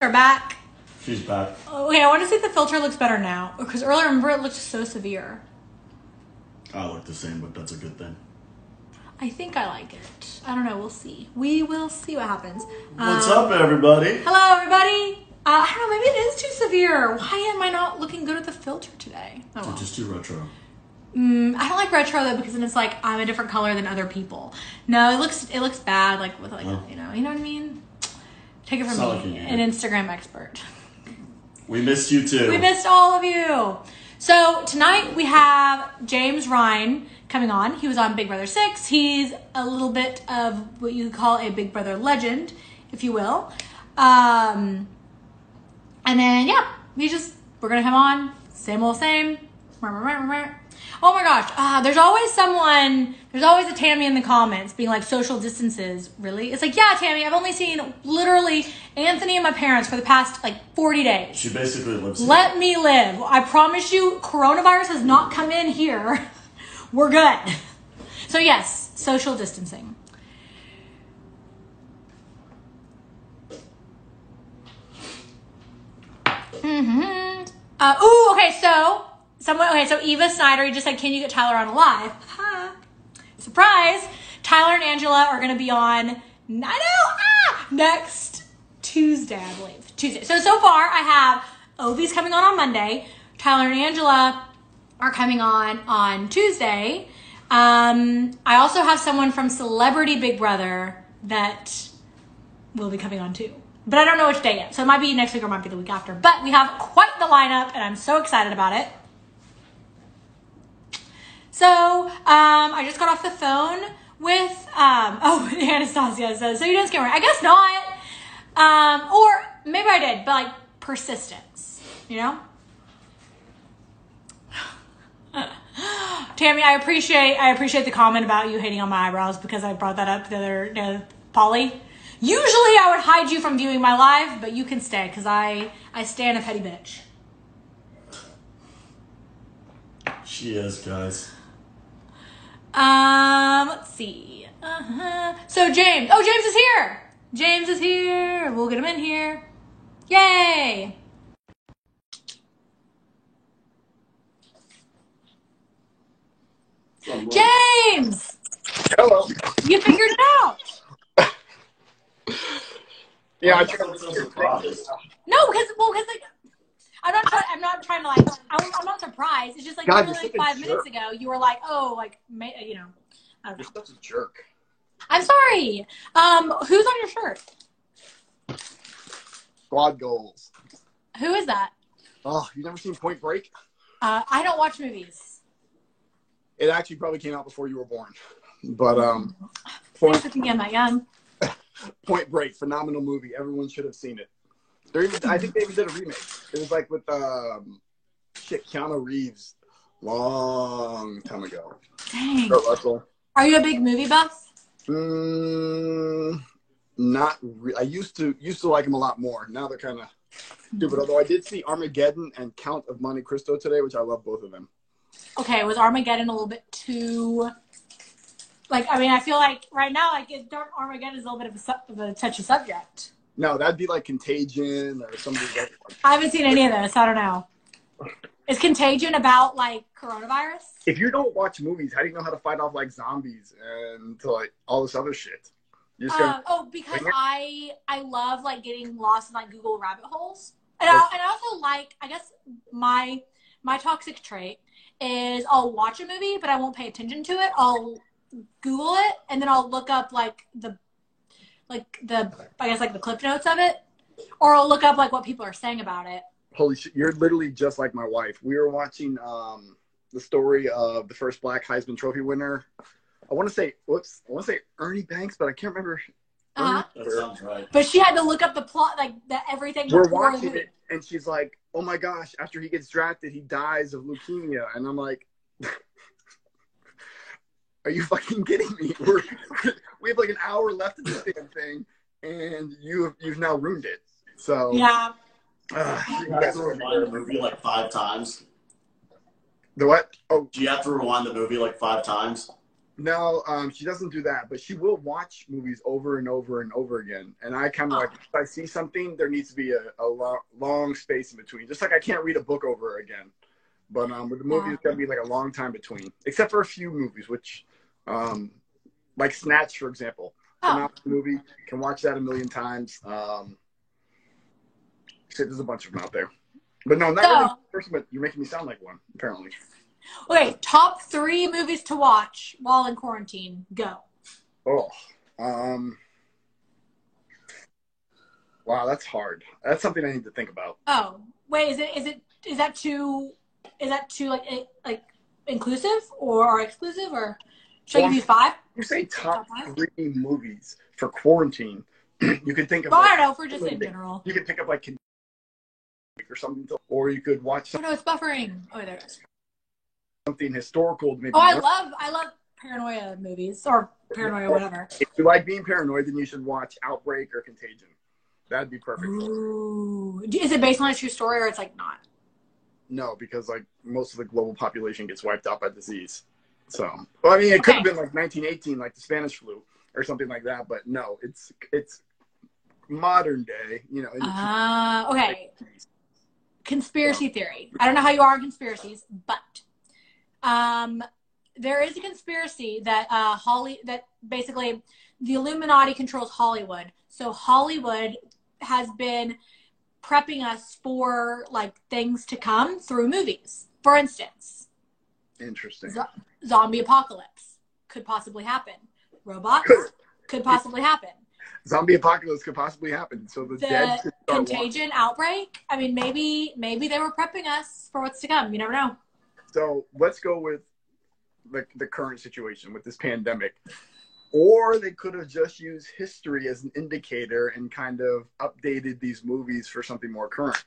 Are back. She's back. Okay, I want to see if the filter looks better now. Because earlier, remember, it looked so severe. I look the same, but that's a good thing. I think I like it. I don't know. We'll see. We will see what happens. What's up, everybody? Hello, everybody. I don't know. Maybe it is too severe. Why am I not looking good at the filter today? Oh, well. Just too retro. I don't like retro though because then it's like I'm a different color than other people. No, it looks bad. Like with you know what I mean. Take it from me, an Instagram expert. We missed you too. We missed all of you. So tonight we have James Ryan coming on. He was on Big Brother 6. He's a little bit of what you call a Big Brother legend, if you will. And then we're gonna have him on. Same old same. Oh my gosh, there's always a Tammy in the comments being like, social distances, really? It's like, yeah, Tammy, I've only seen literally Anthony and my parents for the past 40 days. She basically lives here. Let me live. I promise you, coronavirus has not come in here. We're good. So yes, social distancing. So Eva Snyder, he just said, can you get Tyler on live? Surprise! Tyler and Angela are going to be on, next Tuesday, I believe. Tuesday. So far, I have Ovi's coming on Monday. Tyler and Angela are coming on Tuesday. I also have someone from Celebrity Big Brother that will be coming on too. But I don't know which day yet. So it might be next week or it might be the week after. But we have quite the lineup and I'm so excited about it. So I just got off the phone with, Anastasia says, so you didn't scam her. I guess not. Or maybe I did, but persistence, you know? Tammy, I appreciate the comment about you hating on my eyebrows because I brought that up the other day, Polly. Usually I would hide you from viewing my live, but you can stay because I stand a petty bitch. She is, guys. Let's see. So James is here. James is here. We'll get him in here. Yay. James! Hello. You figured it out. Yeah, I No, because I'm not trying to I'm not surprised. It's just God, literally 5 minutes ago you were like, oh, I don't know. You're such a jerk. I'm sorry. Who's on your shirt? Squad goals. Who is that? Oh, you never seen Point Break? I don't watch movies. It actually probably came out before you were born. But Thanks for thinking I'm that young. Point Break, phenomenal movie. Everyone should have seen it. I think they even did a remake. It was with Keanu Reeves long time ago. Dang. Kurt Russell. Are you a big movie buff? Not really. I used to like him a lot more. Now they're kind of stupid. Although I did see Armageddon and Count of Monte Cristo today, which I love both of them. Okay, was Armageddon a little bit too... I feel like right now, Armageddon is a little bit of a touchy subject. No, that'd be like Contagion or something like that. I haven't seen any of this. I don't know. Is Contagion about, coronavirus? If you don't watch movies, how do you know how to fight off, zombies and all this other shit? Because I love, getting lost in, Google rabbit holes. And I also I guess my toxic trait is I'll watch a movie, but I won't pay attention to it. I'll Google it, and then I'll look up, the clip notes of it. Or I'll look up, what people are saying about it. Holy shit, you're literally just like my wife. We were watching the story of the first Black Heisman Trophy winner. I want to say Ernie Banks, but I can't remember. Uh-huh. That sounds right. But she had to look up the plot, everything. We're watching it, and she's like, oh my gosh, after he gets drafted, he dies of leukemia. And I'm like, are you fucking kidding me? We have an hour left of this damn thing, and you've now ruined it. So yeah. You have to rewind the movie 5 times. The what? Oh, do you have to rewind the movie 5 times? No, she doesn't do that, but she will watch movies over and over and over again. And I kind of like, if I see something, there needs to be a long space in between. Just like I can't read a book over again. But with the movie, it's got to be like a long time between, except for a few movies, which, like Snatch, for example. Phenomenal movie. Can watch that a million times. There's a bunch of them out there. But no, not really the person, but you're making me sound like one, apparently. Okay, top 3 movies to watch while in quarantine. Go. Oh, wow, that's hard. That's something I need to think about. Oh, wait, is that too like inclusive or exclusive, or should I give you 5? You say top 3 movies for quarantine. You could think of. Well, I don't know, for just in general. You could pick up like or something, or you could watch. Oh no, it's buffering. Oh, there it is. Something historical, maybe. Oh, I love paranoia movies or paranoia, whatever. If you like being paranoid, then you should watch Outbreak or Contagion. That'd be perfect. Ooh. Is it based on a true story, or it's like not? No, because like most of the global population gets wiped out by disease. So, well, I mean, it could have been like 1918, like the Spanish flu or something like that. But no, it's modern day. You know. Okay. Conspiracy theory. I don't know how you are on conspiracies, but there is a conspiracy that that basically the Illuminati controls Hollywood. So Hollywood has been prepping us for like things to come through movies. For instance, interesting. Zombie apocalypse could possibly happen. Robots could possibly happen. Zombie apocalypse could possibly happen. So the dead could start Contagion outbreak. I mean, maybe they were prepping us for what's to come. You never know. So let's go with the current situation with this pandemic. Or they could have just used history as an indicator and kind of updated these movies for something more current.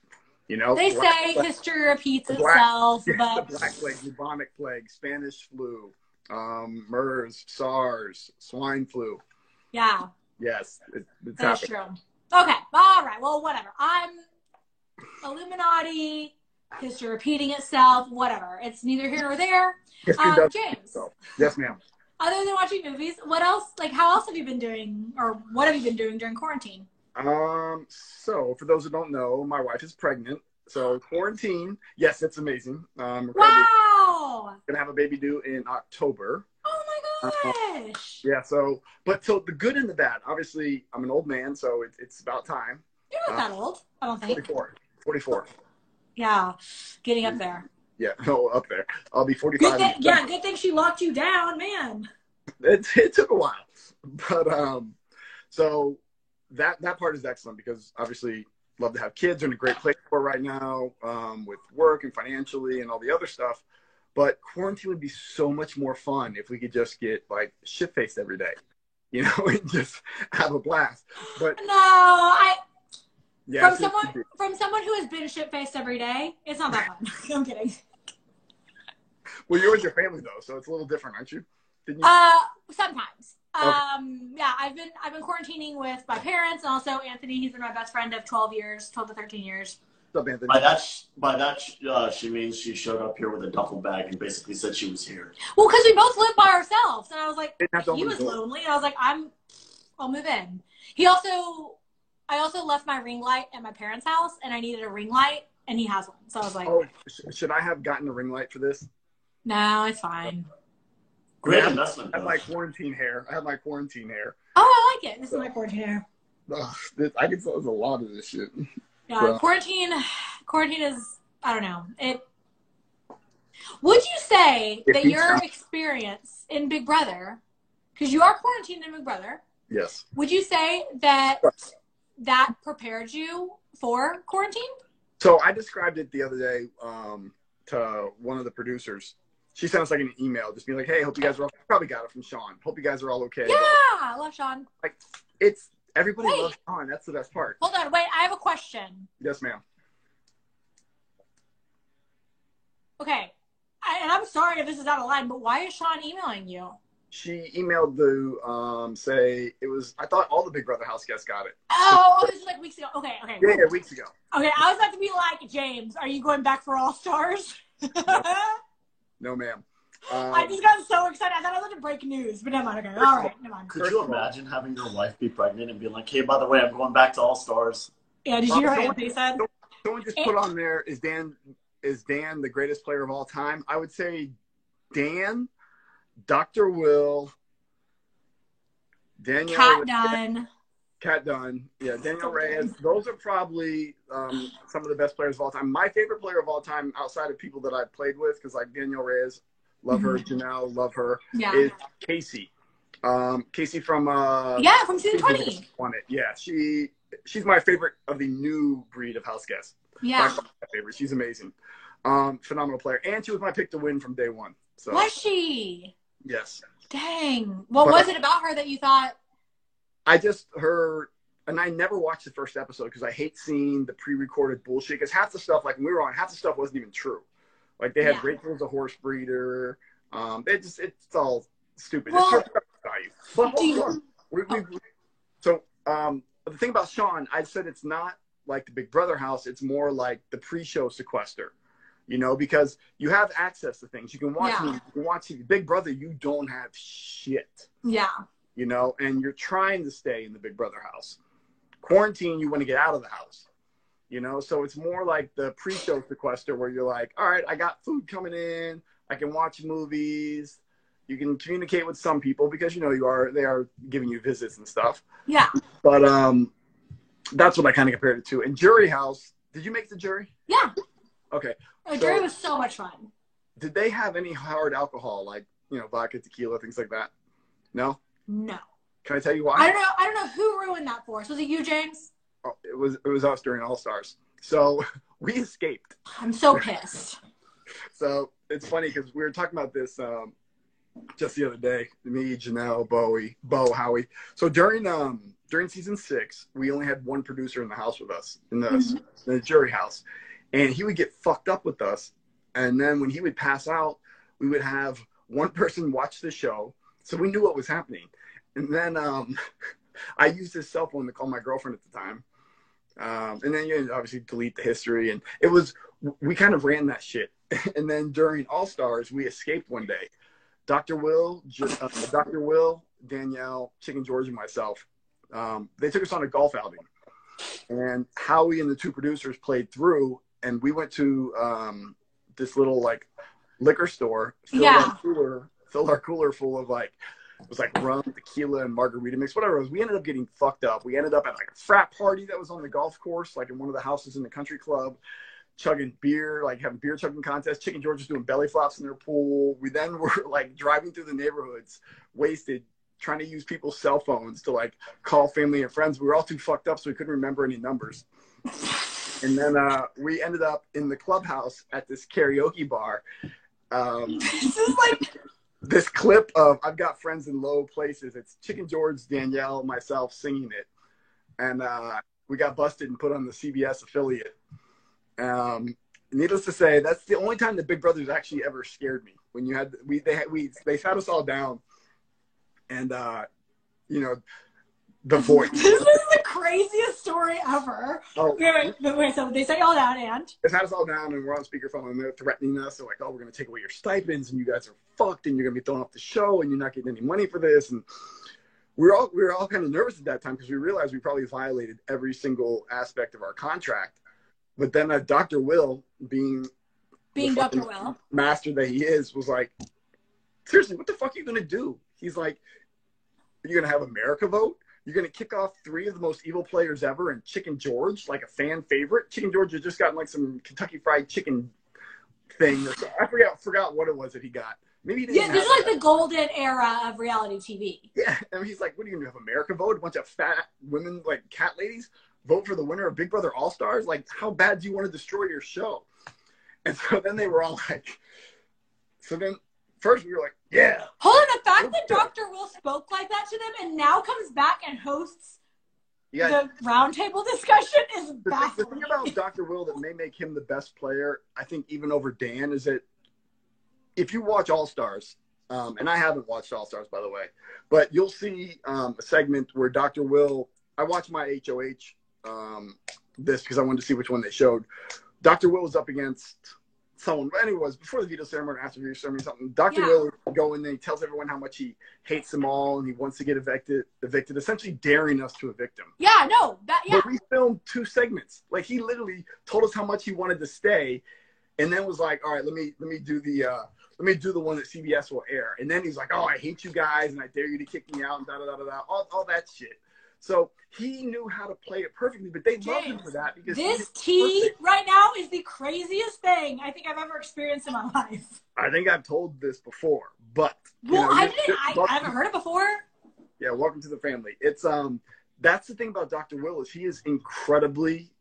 You know, they say history repeats itself. But the Black Plague, bubonic plague, Spanish flu, MERS, SARS, swine flu. Yeah. Yes, it's that's happening. true. Okay, all right. Well, whatever. I'm Illuminati. History repeating itself. Whatever. It's neither here nor there. James. Yes, ma'am. Other than watching movies, what else? Like, how else have you been doing, or what have you been doing during quarantine? So for those who don't know, my wife is pregnant. So quarantine, yes, it's amazing. Wow. Gonna have a baby due in October. Oh my gosh. Yeah. So the good and the bad. Obviously, I'm an old man, so it's about time. You're not that old, I don't think. 44. Yeah, getting up there. Yeah, no, up there. I'll be 45. Good thing she locked you down, man. It took a while, but so that part is excellent because obviously love to have kids. They're in a great place for right now, with work and financially and all the other stuff. But quarantine would be so much more fun if we could just get like shit faced every day, you know, and just have a blast. But from someone who has been shit faced every day, it's not that fun. I'm kidding. Well, you're with your family though, so it's a little different, aren't you? Didn't you? Sometimes. Okay. Yeah, I've been quarantining with my parents and also Anthony. He's been my best friend of 12 to 13 years. What's up, Anthony? By that, she means she showed up here with a duffel bag and basically said she was here. Well, because we both live by ourselves, and I was like, he was lonely, and I was like, I'll move in. I also left my ring light at my parents' house, and I needed a ring light, and he has one. So I was like, should I have gotten a ring light for this? No, it's fine. Great investment. I have my quarantine hair. Oh, I like it. This is my quarantine hair. I can tell there's a lot of this shit. Yeah, so. Quarantine is, I don't know. Would you say that your experience in Big Brother, because you are quarantined in Big Brother. Yes. Would you say that prepared you for quarantine? So I described it the other day to one of the producers. She sent us like an email, just being like, "Hey, hope you guys are all." Probably got it from Sean. Hope you guys are all okay. Yeah, I love Sean. Like everybody loves Sean. That's the best part. Hold on, wait. I have a question. Yes, ma'am. Okay, and I'm sorry if this is out of line, but why is Sean emailing you? She emailed to say it was. I thought all the Big Brother house guests got it. Oh, this was like weeks ago. Okay. Yeah, weeks ago. Okay, I was about to be like, James, are you going back for All Stars? No, ma'am. I just got so excited. I thought I was going to break news, but never mind. Okay, all right, never mind. Could you imagine having your wife be pregnant and being like, hey, by the way, I'm going back to All Stars? Yeah, did you hear what Anthony said? Someone just put on there, is Dan the greatest player of all time? I would say Dan, Dr. Will, Danielle. Kat Dunn. Yeah, Danielle Reyes. Those are probably some of the best players of all time. My favorite player of all time, outside of people that I've played with, because like Danielle Reyes, love her. Janelle, love her. Yeah. Is Casey. Casey from from season 20. Won it. Yeah, she's my favorite of the new breed of house guests. Yeah, my favorite. She's amazing. Phenomenal player, and she was my pick to win from day one. So was she? Yes. Dang. What was it about her that you thought? I never watched the first episode because I hate seeing the pre-recorded bullshit. Because half the stuff, like when we were on, half the stuff wasn't even true. Like they had Rachel as a horse breeder. It's all stupid. Well, it's value. So the thing about Sean, I said it's not like the Big Brother house. It's more like the pre-show sequester. You know, because you have access to things. You can watch movies, you can watch TV. Big Brother, you don't have shit. Yeah. You know, and you're trying to stay in the Big Brother house. Quarantine, you want to get out of the house. You know, so it's more like the pre-show sequester where you're like, all right, I got food coming in. I can watch movies. You can communicate with some people because, you know, they are giving you visits and stuff. Yeah. But that's what I kind of compared it to. And Jury House, did you make the jury? Yeah. Okay. Jury was so much fun. Did they have any hard alcohol, like, you know, vodka, tequila, things like that? No? No. Can I tell you why? I don't know who ruined that for us. Was it you, James? Oh, it was us during All Stars. So we escaped. I'm so pissed. So it's funny because we were talking about this just the other day. Me, Janelle, Bo, Howie. So during season 6, we only had one producer in the house with us in the jury house, and he would get fucked up with us. And then when he would pass out, we would have one person watch the show. So we knew what was happening. And then I used his cell phone to call my girlfriend at the time. And then you obviously delete the history. And we kind of ran that shit. And then during All Stars, we escaped one day. Dr. Will, Danielle, Chicken George, and myself, they took us on a golf outing. And Howie and the two producers played through. And we went to this little like liquor store, filled our cooler full of like, it was like rum, tequila, and margarita mix, whatever it was. We ended up getting fucked up. We ended up at like a frat party that was on the golf course, like in one of the houses in the country club, chugging beer, like having beer chugging contests. Chicken George was doing belly flops in their pool. We then were like driving through the neighborhoods, wasted, trying to use people's cell phones to like call family and friends. We were all too fucked up, so we couldn't remember any numbers. And then we ended up in the clubhouse at this karaoke bar. This is like this clip of I've Got Friends in Low Places. It's Chicken George, Danielle, myself singing it. And we got busted and put on the CBS affiliate. Needless to say, that's the only time the Big Brothers actually ever scared me. When you had they sat us all down and you know, the voice. This is the craziest story ever. Oh, wait, so they set y'all down and? They sat us all down and we're on speakerphone and they're threatening us. They're like, oh, we're going to take away your stipends and you guys are fucked and you're going to be thrown off the show and you're not getting any money for this. And we were all kind of nervous at that time because we realized we probably violated every single aspect of our contract. But then Dr. Will, being Dr. Will, master that he is, was like, seriously, what the fuck are you going to do? He's like, you're going to have America vote? You're going to kick off 3 of the most evil players ever and Chicken George, like a fan favorite. Chicken George had just gotten like some Kentucky Fried Chicken thing. Or I forgot what it was that he got. Maybe he didn't this is like the golden era of reality TV. Yeah, and he's like, what are you going to have America vote? A bunch of fat women, like cat ladies, vote for the winner of Big Brother All Stars? Like, how bad do you want to destroy your show? And so then they were all like, first we were like, yeah. Hold on, the fact that Dr. Will spoke like that to them and now comes back and hosts the roundtable discussion is baffling. The thing about Dr. Will that may make him the best player, I think even over Dan, is that if you watch All Stars, and I haven't watched All Stars, by the way, but you'll see a segment where Dr. Will, I watched my HOH this because I wanted to see which one they showed. Dr. Will was up against someone, anyways, before the veto ceremony, after the veto ceremony, something, Dr. Yeah. Will would go in there, he tells everyone how much he hates them all and he wants to get evicted, essentially daring us to evict him. Yeah, no, But we filmed 2 segments. Like, he literally told us how much he wanted to stay, and then was like, all right, let me do the one that CBS will air. And then he's like, oh, I hate you guys, and I dare you to kick me out, and all that shit. So he knew how to play it perfectly, but they loved him for that because this tea right now is the craziest thing I think I've ever experienced in my life. I think I've told this before, but I haven't heard it before. Yeah, welcome to the family. It's that's the thing about Dr. Will is he is incredibly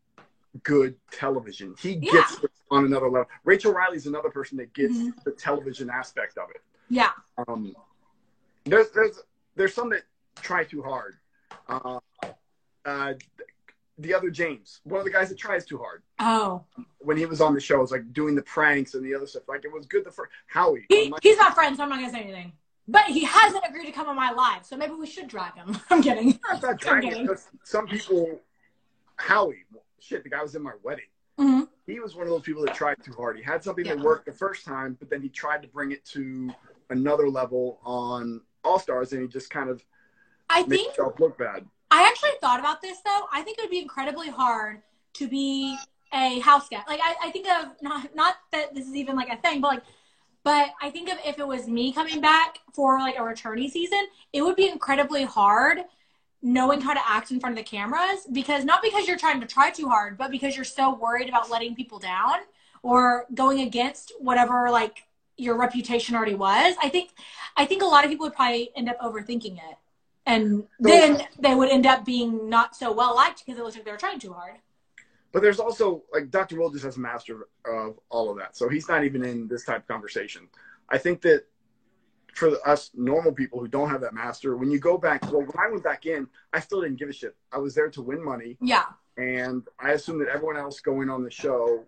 good television. He gets it on another level. Rachel Riley's another person that gets the television aspect of it. Yeah. There's some that try too hard. The other James, one of the guys that tries too hard. Oh. When he was on the show, it was like doing the pranks and the other stuff. Like, it was good for Howie. He's my friend, so I'm not going to say anything. But he hasn't agreed to come on my live, so maybe we should drag him. I'm kidding. I'm not dragging him. Some people, Howie, shit, the guy was in my wedding. Mm-hmm. He was one of those people that tried too hard. He had something that worked the first time, but then he tried to bring it to another level on All Stars, and he just kind of made himself look bad. I actually thought about this, though. I think it would be incredibly hard to be a house guest. Like, I think of, not that this is even, like, a thing, but I think of if it was me coming back for, like, a returnee season, it would be incredibly hard knowing how to act in front of the cameras, because not because you're trying to try too hard, but because you're so worried about letting people down or going against whatever, like, your reputation already was. I think a lot of people would probably end up overthinking it. And then they would end up being not so well liked because it looks like they were trying too hard. But there's also, like, Dr. Will just has master of all of that. So he's not even in this type of conversation. I think that for us normal people who don't have that master, when you go back, well, when I went back in, I still didn't give a shit. I was there to win money. Yeah. And I assumed that everyone else going on the show,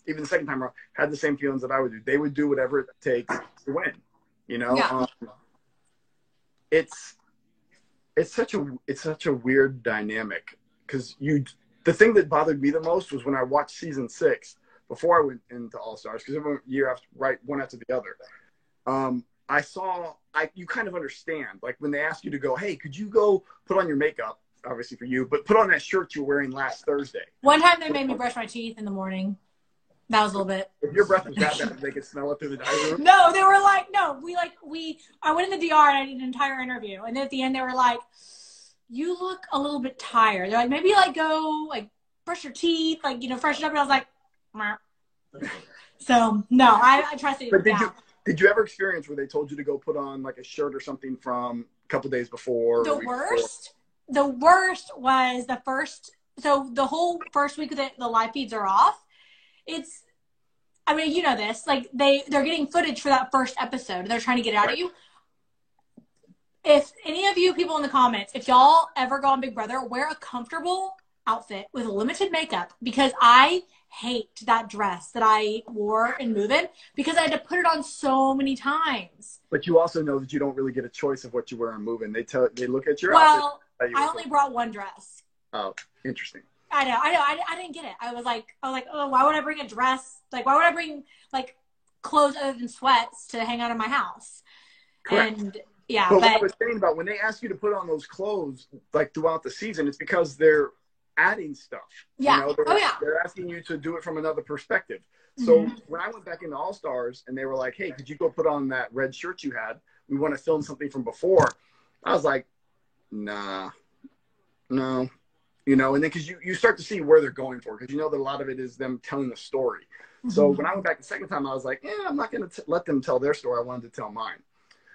even the second time around, had the same feelings that I would do. They would do whatever it takes to win. You know? Yeah. It's such a weird dynamic because the thing that bothered me the most was when I watched season 6 before I went into All Stars, because every year after, right, one after the other. You kind of understand, like, when they ask you to go, hey, could you go put on your makeup, obviously for you, but put on that shirt you were wearing last Thursday. One time they made me brush my teeth in the morning. That was a little bit. If your breath was that bad, they could smell it through the dining room. No, they were like, no, I went in the DR and I did an entire interview. And then at the end, they were like, you look a little bit tired. They're like, maybe like go like brush your teeth, like, freshen up. And I was like, meh. So no, I try to stay down. Did you ever experience where they told you to go put on like a shirt or something from a couple days before? The worst was so the whole first week that the live feeds are off. I mean, you know this, like they're getting footage for that first episode. They're trying to get it out of you. If any of you people in the comments, if y'all ever go on Big Brother, wear a comfortable outfit with limited makeup, because I hate that dress that I wore in Move-In because I had to put it on so many times. But you also know that you don't really get a choice of what you wear on Move-In. They look at your outfit. Well, I only brought one dress. Oh, interesting. I know. I didn't get it. I was like, oh, why would I bring a dress? Like, why would I bring like clothes other than sweats to hang out in my house? Correct. And yeah, but what I was saying about when they ask you to put on those clothes like throughout the season, it's because they're adding stuff. Yeah. They're asking you to do it from another perspective. So when I went back into All Stars and they were like, hey, could you go put on that red shirt you had? We want to film something from before. I was like, nah, no. And then because you start to see where they're going for, because that a lot of it is them telling the story. So when I went back the second time, I was like, I'm not going to let them tell their story. I wanted to tell mine.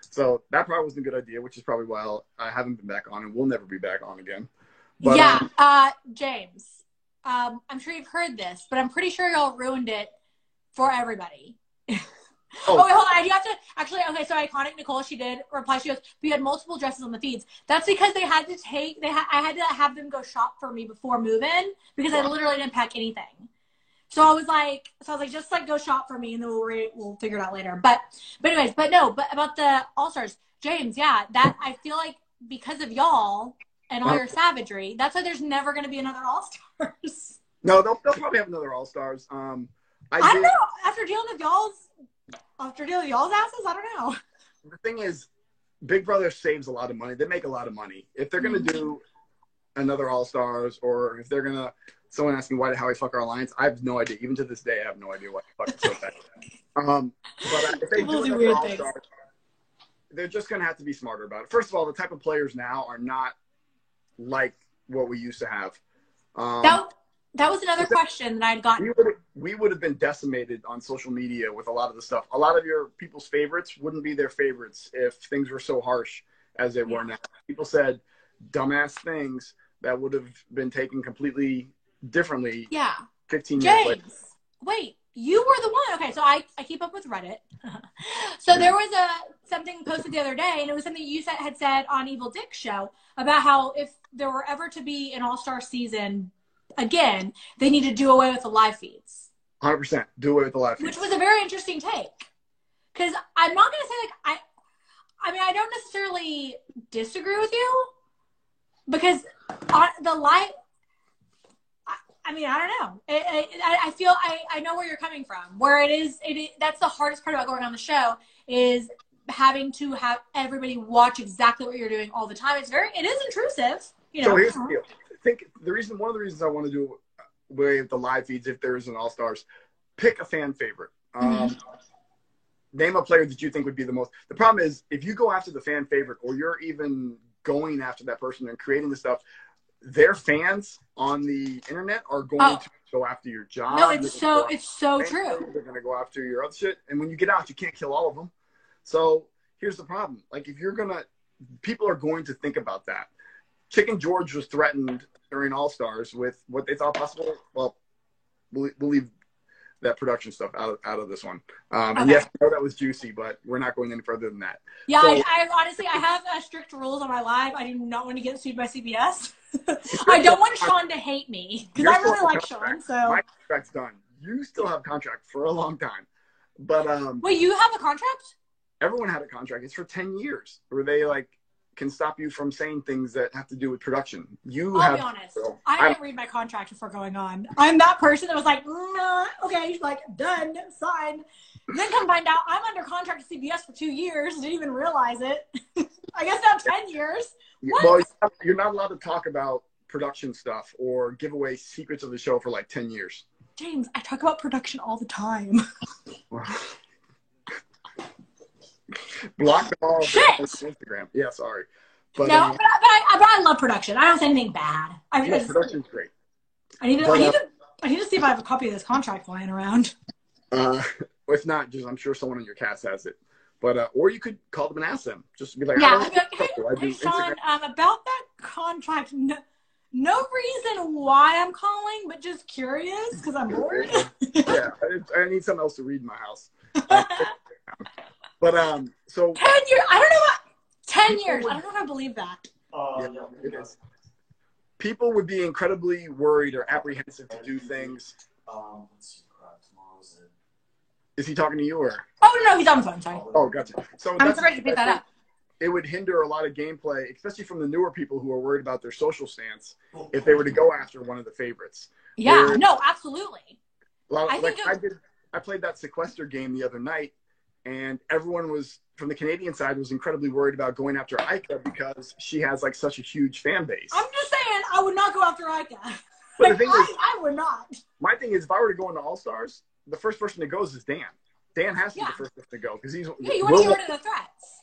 So that probably wasn't a good idea, which is probably why I haven't been back on and will never be back on again. But, James, I'm sure you've heard this, but I'm pretty sure y'all ruined it for everybody. Oh, wait, hold on. You have to actually. Okay, so Iconic Nicole, she did reply. She goes, "We had multiple dresses on the feeds." That's because they had to take. I had to have them go shop for me before move-in because I literally didn't pack anything. So I was like, just like go shop for me, and then we'll figure it out later. But about the All Stars, James, that I feel like because of y'all and all your savagery, that's why there's never going to be another All Stars. No, they'll probably have another All Stars. I don't know. After dealing with y'all's asses, I don't know. The thing is, Big Brother saves a lot of money. They make a lot of money. If they're gonna do another All Stars, or if they're gonna, someone asked me how we fuck our alliance, I have no idea. Even to this day, I have no idea what the fuck is so bad. But if they do another All Stars, they're just gonna have to be smarter about it. First of all, the type of players now are not like what we used to have. That was another question that I'd gotten. We would have been decimated on social media with a lot of the stuff. A lot of your people's favorites wouldn't be their favorites if things were so harsh as they were now. People said dumbass things that would have been taken completely differently 15 years later. Wait, you were the one. Okay, so I keep up with Reddit. So there was something posted the other day, and it was something you had said on Evil Dick's show about how if there were ever to be an All-Star season again, they need to do away with the live feeds. 100%. Do away with the live feeds. Which was a very interesting take. Because I'm not going to say, I mean, I don't necessarily disagree with you. Because the live, I mean, I don't know. I feel, I know where you're coming from. Where it is, that's the hardest part about going on the show is having to have everybody watch exactly what you're doing all the time. It is intrusive. You know? So here's the deal. I think one of the reasons I want to do away with the live feeds, if there is an All-Stars, pick a fan favorite. Name a player that you think would be the most. The problem is, if you go after the fan favorite, or you're even going after that person and creating the stuff, their fans on the internet are going to go after your job. No, it's so true. They're going to go after your other shit. And when you get out, you can't kill all of them. So here's the problem. Like, if you're going to, people are going to think about that. Chicken George was threatened during All-Stars with what they thought possible. Well, we'll leave that production stuff out of this one. And yes, I know that was juicy, but we're not going any further than that. Yeah, so, I honestly, I have strict rules on my live. I do not want to get sued by CBS. I don't want Sean to hate me because I really like Sean. So my contract's done. You still have contract for a long time, but wait, you have a contract? Everyone had a contract. It's for 10 years, where they can stop you from saying things that have to do with production. I'll be honest. I didn't read my contract before going on. I'm that person that was like, okay, like, done, signed. Then come find out I'm under contract to CBS for 2 years. Didn't even realize it. I guess now 10 years. What? Well, you're not allowed to talk about production stuff or give away secrets of the show for like 10 years. James, I talk about production all the time. Block them all on Instagram. Yeah, sorry. But, no, but I love production. I don't say anything bad. Production's great. I need to see if I have a copy of this contract lying around. If not, just I'm sure someone in your cast has it. But or you could call them and ask them. Just be like, hey Sean, about that contract. No reason why I'm calling, but just curious because I'm bored. Yeah, I need something else to read in my house. But so 10 years. I don't know what 10 years. I don't know if I believe that. Yeah, it is. People would be incredibly worried or apprehensive to do things. Is he talking to you or? Oh no, he's on the phone. Sorry. Oh, gotcha. So I'm sorry to pick that up. It would hinder a lot of gameplay, especially from the newer people who are worried about their social stance, if they were to go after one of the favorites. Yeah. No, absolutely. I played that sequester game the other night. And everyone was, from the Canadian side, was incredibly worried about going after Aika because she has like such a huge fan base. I'm just saying, I would not go after Aika. But the thing is, I would not. My thing is, if I were to go into All-Stars, the first person that goes is Dan. Dan has to be the first person to go because he's. Yeah, you want to get rid of the threats.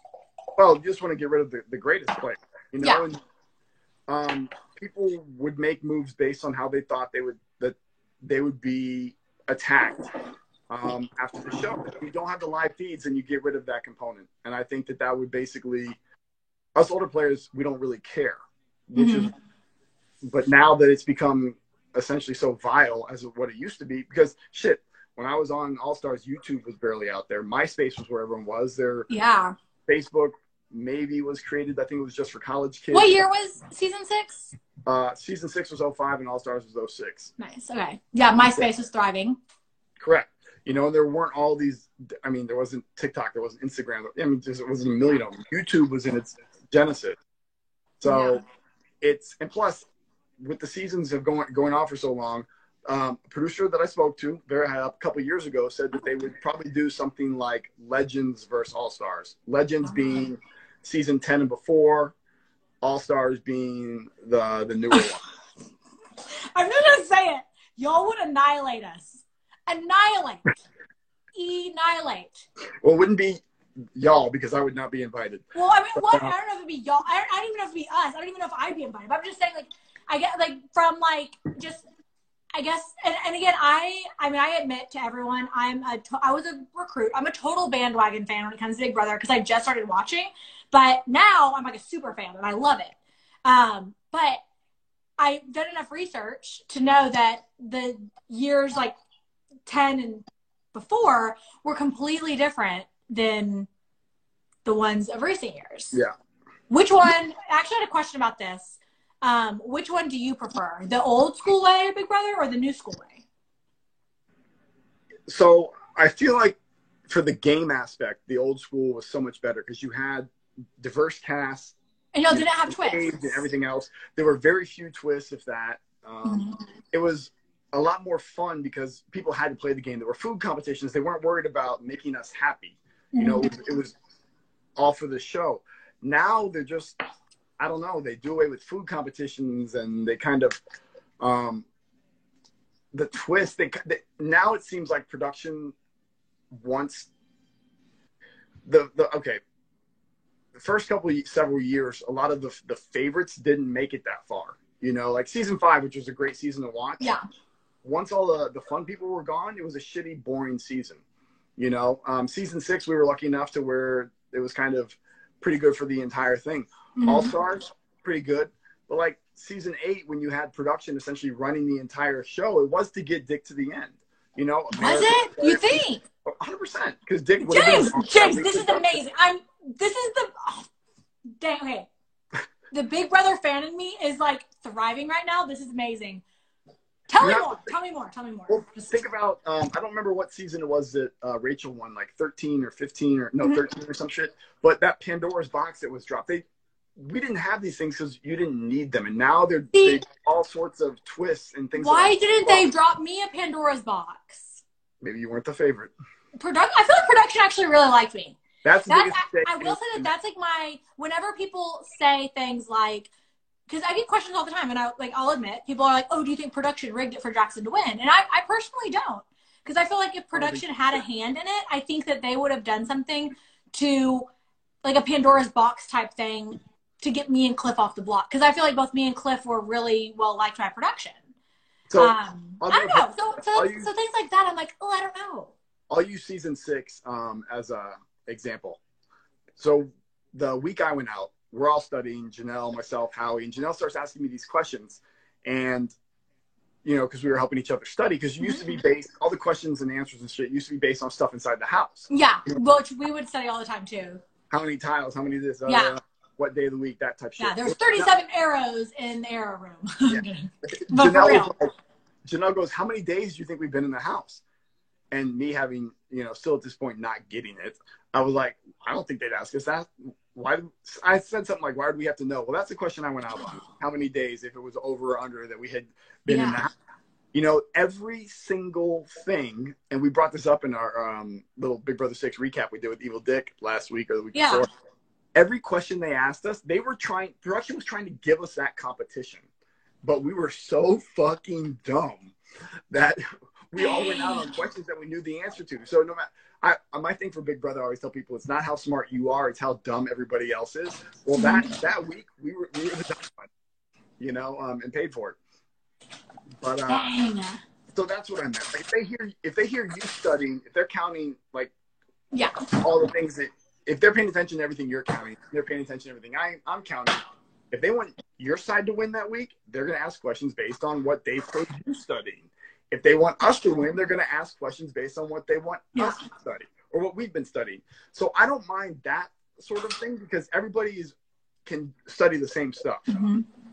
Well, you just want to get rid of the greatest player, you know. Yeah. And, people would make moves based on how they thought they would be attacked. After the show, if you don't have the live feeds, and you get rid of that component, and I think that would basically, us older players, we don't really care, which is, but now that it's become essentially so vile as what it used to be, because shit, when I was on All Stars, YouTube was barely out there. MySpace was where everyone was. Facebook maybe was created. I think it was just for college kids. What year was season 6? Season 6 was 05 and All Stars was 06. Nice. Okay. Yeah, MySpace was thriving. Correct. You know, there weren't all these, I mean, there wasn't TikTok, there wasn't Instagram. I mean, there wasn't a million of them. YouTube was in its genesis. So and plus, with the seasons of going on for so long, A producer that I spoke to a couple of years ago said that they would probably do something like Legends versus All Stars. Legends being season 10 and before, All Stars being the newer one. I'm just gonna say it. Y'all would annihilate us. Annihilate. Well, it wouldn't be y'all because I would not be invited. Well, I mean, what? I don't know if it'd be y'all. I don't even know if it'd be us. I don't even know if I'd be invited. But I'm just saying, like, I get like from like just. I guess, and again, I mean, I admit to everyone, I was a recruit. I'm a total bandwagon fan when it comes to Big Brother because I just started watching. But now I'm like a super fan and I love it. But I've done enough research to know that the years like 10 and before were completely different than the ones of recent years. Yeah. Which one? Actually, I had a question about this. Which one do you prefer? The old school way of Big Brother or the new school way? So I feel like for the game aspect, the old school was so much better because you had diverse casts. And y'all didn't have twists. And everything else. There were very few twists, if that. It was a lot more fun because people had to play the game. There were food competitions. They weren't worried about making us happy. You know, it was all for the show. Now they're just... I don't know. They do away with food competitions, and they kind of the twist. Now it seems like production wants the first several years. A lot of the favorites didn't make it that far. You know, like season 5, which was a great season to watch. Yeah. Once all the fun people were gone, it was a shitty, boring season. You know, season 6 we were lucky enough to where it was kind of pretty good for the entire thing. All Stars, pretty good. But like season 8, when you had production essentially running the entire show, it was to get Dick to the end. You know? Was it? You think? 100%. Because Dick James, this is amazing. Dang, okay. The Big Brother fan in me is like thriving right now. This is amazing. Tell me more. Well, think about, I don't remember what season it was that Rachel won, like 13 or 15 or, no, 13 or some shit. But that Pandora's box that was dropped, we didn't have these things because you didn't need them. And now they're all sorts of twists and things. Why didn't they drop me a Pandora's box? Maybe you weren't the favorite. I feel like production actually really liked me. That's I will say that's like whenever people say things like, because I get questions all the time, and I'll admit, people are like, oh, do you think production rigged it for Jackson to win? And I personally don't. Because I feel like if production had a hand in it, I think that they would have done something to, like a Pandora's box type thing, to get me and Cliff off the block. Because I feel like both me and Cliff were really well liked by production. So, I don't know. So things like that, I'm like, oh, I don't know. I'll use season 6 as a example. So the week I went out, we're all studying, Janelle, myself, Howie, and Janelle starts asking me these questions. And, you know, because we were helping each other study, because you used to be based, all the questions and answers and shit used to be based on stuff inside the house. Yeah, which we would study all the time too. How many tiles, how many this, what day of the week, that type of shit. Yeah, there's 37 arrows in the arrow room. Yeah. But for real. Janelle goes, how many days do you think we've been in the house? And me having, you know, still at this point not getting it, I was like, I don't think they'd ask us that. Why? I said something like, why do we have to know? Well, that's the question I went out on. How many days, if it was over or under, that we had been in the house? You know, every single thing, and we brought this up in our little Big Brother 6 recap we did with Evil Dick last week or the week before. Every question they asked us, production was trying to give us that competition. But we were so fucking dumb that we all went out on questions that we knew the answer to. So no matter, my thing for Big Brother, I always tell people, it's not how smart you are, it's how dumb everybody else is. Well, that week, we were the dumb one, you know, and paid for it. But so that's what I meant. Like, if they hear you studying, if they're counting, like, all the things that, if they're paying attention to everything you're counting, they're paying attention to everything I'm counting. If they want your side to win that week, they're going to ask questions based on what they've heard you studying. If they want us to win, they're going to ask questions based on what they want us to study or what we've been studying. So I don't mind that sort of thing because everybody can study the same stuff.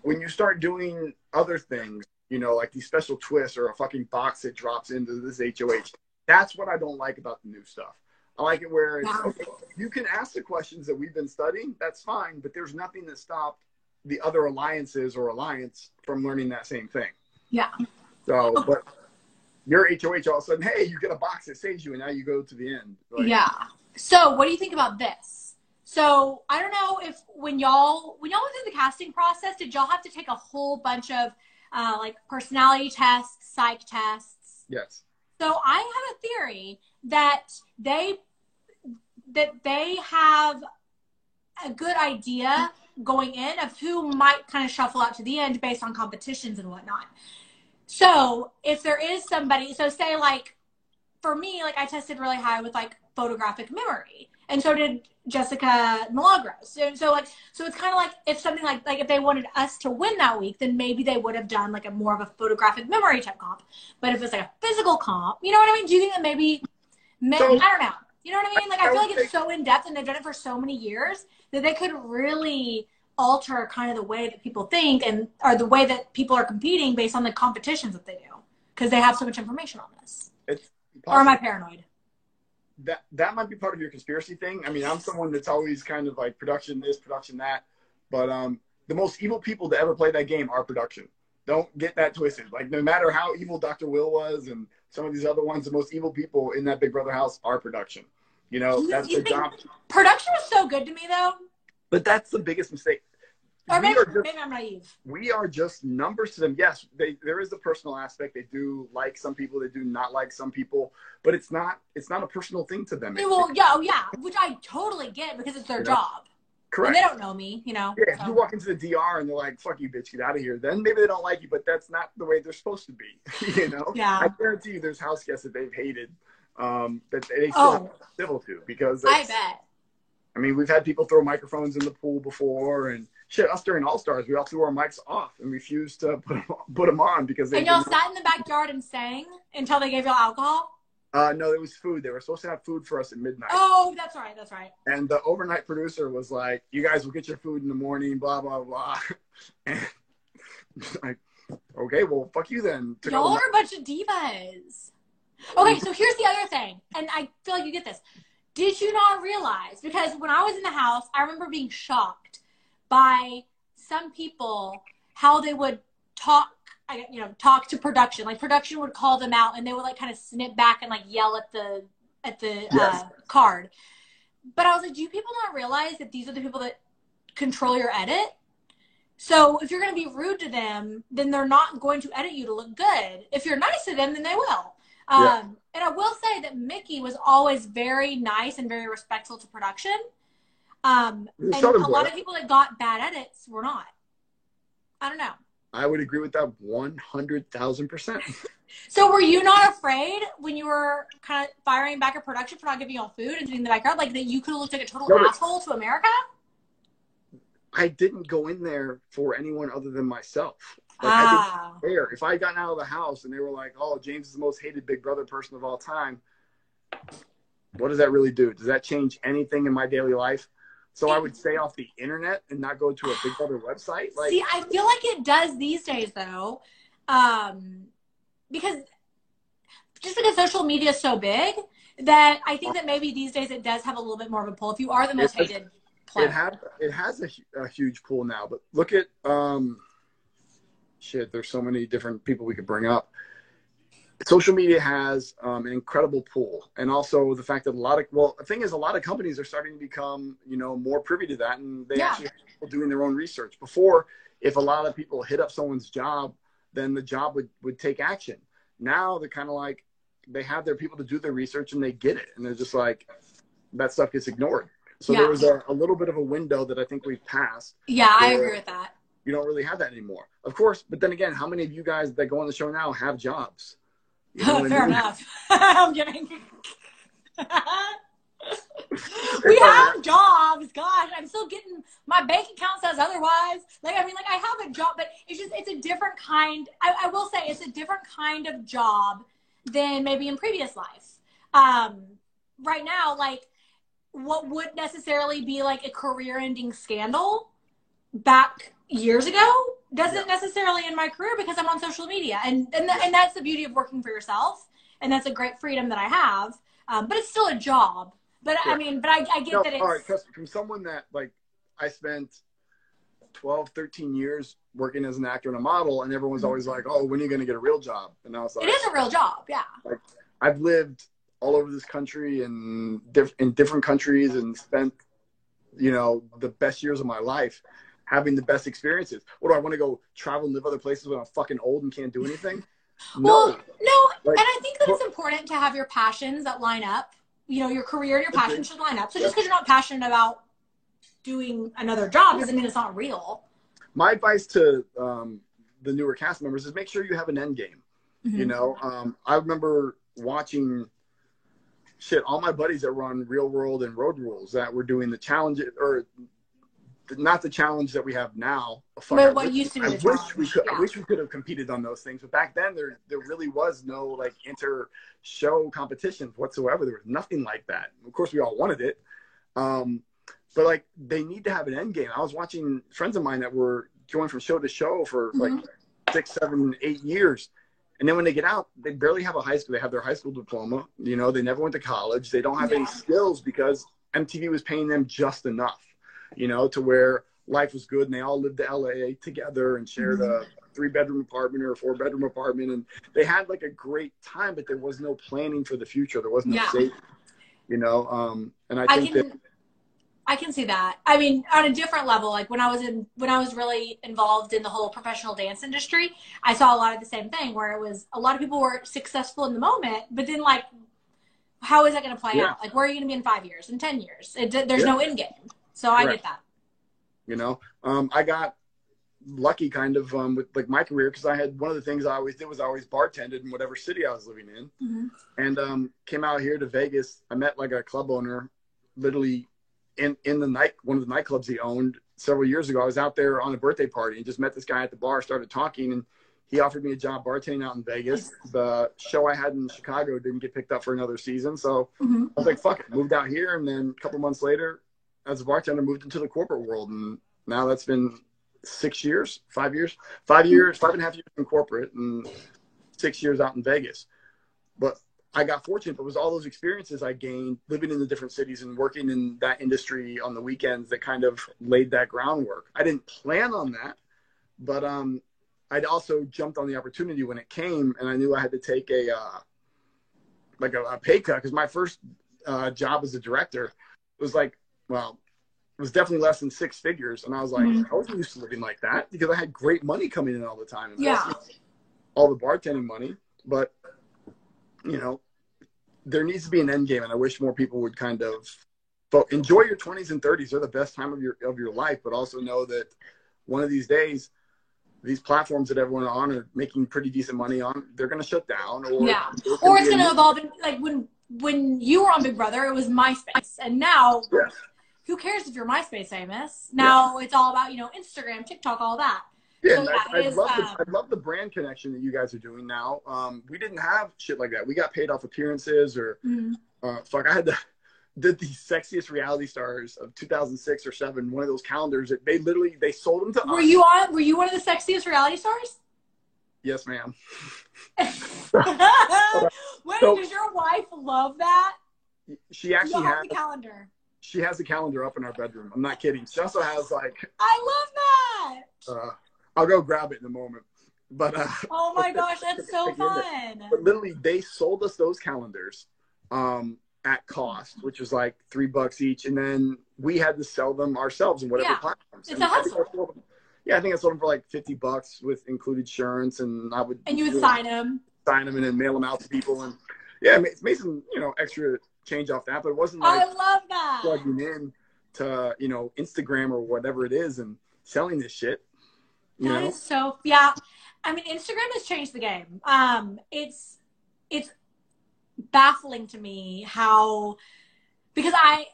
When you start doing other things, you know, like these special twists or a fucking box that drops into this HOH, that's what I don't like about the new stuff. I like it where it's, okay, you can ask the questions that we've been studying, that's fine, but there's nothing that stopped the other alliances or alliance from learning that same thing. Yeah. So, but your HOH all of a sudden, hey, you get a box that saves you, and now you go to the end. Like, Yeah. So what do you think about this? So I don't know if when y'all went through the casting process, did y'all have to take a whole bunch of like personality tests, psych tests? yes. So I have a theory that they have a good idea going in of who might kind of shuffle out to the end based on competitions and whatnot. So if there is somebody, so say like for me, like I tested really high with like photographic memory, and so did Jessica Milagros. So it's kind of like if something like if they wanted us to win that week, then maybe they would have done like a more of a photographic memory type comp. But if it's like a physical comp, you know what I mean? Do you think that maybe I don't know. You know what I mean? Like I feel like it's so in depth and they've done it for so many years that they could really alter kind of the way that people think or the way that people are competing based on the competitions that they do because they have so much information on this. Or am I paranoid? That might be part of your conspiracy thing. I mean, I'm someone that's always kind of like production this, production that. But the most evil people to ever play that game are production. Don't get that twisted. Like, no matter how evil Dr. Will was and some of these other ones, the most evil people in that Big Brother house are production. You know, that's the job. Production was so good to me, though. But that's the biggest mistake. Or maybe I'm naive. We are just numbers to them. Yes, there is a personal aspect. They do like some people. They do not like some people. But it's not a personal thing to them. Well, yeah, which I totally get because it's their job. Correct. And they don't know me, you know. Yeah, if you walk into the DR and they're like, fuck you, bitch, get out of here, then maybe they don't like you, but that's not the way they're supposed to be, you know? Yeah. I guarantee you there's house guests that they've hated that they still have civil to because I bet. I mean, we've had people throw microphones in the pool before and shit, us during All-Stars, we all threw our mics off and refused to put them on because they... And y'all sat in the backyard and sang until they gave y'all alcohol? No, it was food. They were supposed to have food for us at midnight. Oh, that's right. That's right. And the overnight producer was like, you guys will get your food in the morning, blah, blah, blah. And like, okay, well, fuck you then. Y'all are a bunch of divas. Okay, so here's the other thing. And I feel like you get this. Did you not realize? Because when I was in the house, I remember being shocked by some people, how they would talk to production. Like production would call them out and they would like kind of snip back and like yell at the yes. Card. But I was like, do you people not realize that these are the people that control your edit? So if you're going to be rude to them, then they're not going to edit you to look good. If you're nice to them, then they will. And I will say that Mickey was always very nice and very respectful to production. And a lot of people that got bad edits were not. I don't know. I would agree with that 100,000%. So were you not afraid when you were kind of firing back at production for not giving y'all food and sitting in the backyard, like that you could have looked like a total asshole to America? I didn't go in there for anyone other than myself. Like, I didn't care. If I had gotten out of the house and they were like, oh, James is the most hated Big Brother person of all time, what does that really do? Does that change anything in my daily life? So I would stay off the internet and not go to a Big Brother website. Like, see, I feel like it does these days, though, because social media is so big that I think that maybe these days it does have a little bit more of a pull. If you are the most hated player. It has a huge pull now. But look at, there's so many different people we could bring up. Social media has an incredible pull, and also the fact that the thing is, a lot of companies are starting to become, more privy to that, and they actually have people doing their own research. Before, if a lot of people hit up someone's job, then the job would take action. Now they're kind of like, they have their people to do their research and they get it, and they're just like, that stuff gets ignored. So there was a little bit of a window that I think we've passed. Yeah, I agree with that. You don't really have that anymore, of course. But then again, how many of you guys that go on the show now have jobs? Fair enough. I'm kidding. We have jobs. Gosh, I'm still getting, my bank account says otherwise. I have a job, but it's a different kind. I will say it's a different kind of job than maybe in previous life. Right now, what would necessarily be like a career-ending scandal back years ago doesn't necessarily in my career because I'm on social media, and that's the beauty of working for yourself, and that's a great freedom that I have. But it's still a job. But I get that it's... All right, from someone that, I spent 12, 13 years working as an actor and a model, and everyone's always like, oh, when are you going to get a real job? And I was like, it is a real job. Yeah. Like, I've lived all over this country and in different countries and spent, you know, the best years of my life having the best experiences. What do I want to go travel and live other places when I'm fucking old and can't do anything? Well, No. and I think that it's important to have your passions that line up. You know, your career and your passion should line up. So just because you're not passionate about doing another job doesn't mean it's not real. My advice to the newer cast members is make sure you have an end game. Mm-hmm. You know, I remember watching all my buddies that were on Real World and Road Rules that were doing the challenge, or not the challenge that we have now. But what used to be the challenge. I wish we could have competed on those things. But back then, there really was no like inter-show competitions whatsoever. There was nothing like that. Of course, we all wanted it. But like, they need to have an end game. I was watching friends of mine that were going from show to show for like 6, 7, 8 years. And then when they get out, they barely have a high school. They have their high school diploma. You know, they never went to college. They don't have any skills because MTV was paying them just enough, you know, to where life was good. And they all lived to LA together and shared a 3-bedroom apartment or a 4-bedroom apartment. And they had like a great time, but there was no planning for the future. There wasn't no safety, you know. And I think I can see that. I mean, on a different level, like when I was really involved in the whole professional dance industry, I saw a lot of the same thing where it was a lot of people were successful in the moment, but then like, how is that going to play out? Like, where are you going to be in 5 years, in 10 years? There's no end game. So I get that. You know, I got lucky kind of with like my career because I had one of the things I always did was I always bartended in whatever city I was living in, and came out here to Vegas. I met like a club owner, literally. In one of the nightclubs he owned several years ago. I was out there on a birthday party and just met this guy at the bar, started talking, and he offered me a job bartending out in Vegas. The show I had in Chicago didn't get picked up for another season. So I was like, fuck it, moved out here. And then a couple months later, as a bartender, moved into the corporate world. And now that's been 5 years, 5.5 years in corporate and 6 years out in Vegas. But I got fortunate, but it was all those experiences I gained living in the different cities and working in that industry on the weekends that kind of laid that groundwork. I didn't plan on that, but I'd also jumped on the opportunity when it came, and I knew I had to take a pay cut because my first job as a director was like, well, it was definitely less than 6 figures, and I was like, I wasn't used to living like that because I had great money coming in all the time, all the bartending money, but you know, there needs to be an end game, and I wish more people would kind of enjoy your 20s and 30s. They're the best time of your life, but also know that one of these days, these platforms that everyone on are making pretty decent money on, they're going to shut down, or it's going to evolve. Like when you were on Big Brother, it was MySpace, and now who cares if you're MySpace famous? Now it's all about Instagram, TikTok, all that. Yeah, so, I love the brand connection that you guys are doing now. We didn't have shit like that. We got paid off appearances or I did the Sexiest Reality Stars of 2006 or 7, one of those calendars. They sold them to us. Were you one of the Sexiest Reality Stars? Yes, ma'am. Wait, does your wife love that? She actually has the calendar. She has the calendar up in our bedroom. I'm not kidding. She also has like. I love that. I'll go grab it in a moment. But oh my gosh, that's so fun. But literally, they sold us those calendars at cost, which was like $3 each, and then we had to sell them ourselves in whatever platforms. It's a hustle. Yeah, I think I sold them for like $50 with included insurance, and I would. And you would sign them. Sign them and then mail them out to people, and made some extra change off that, but it wasn't like I love that plugging in to Instagram or whatever it is and selling this shit. That is so I mean, Instagram has changed the game. It's baffling to me how, because I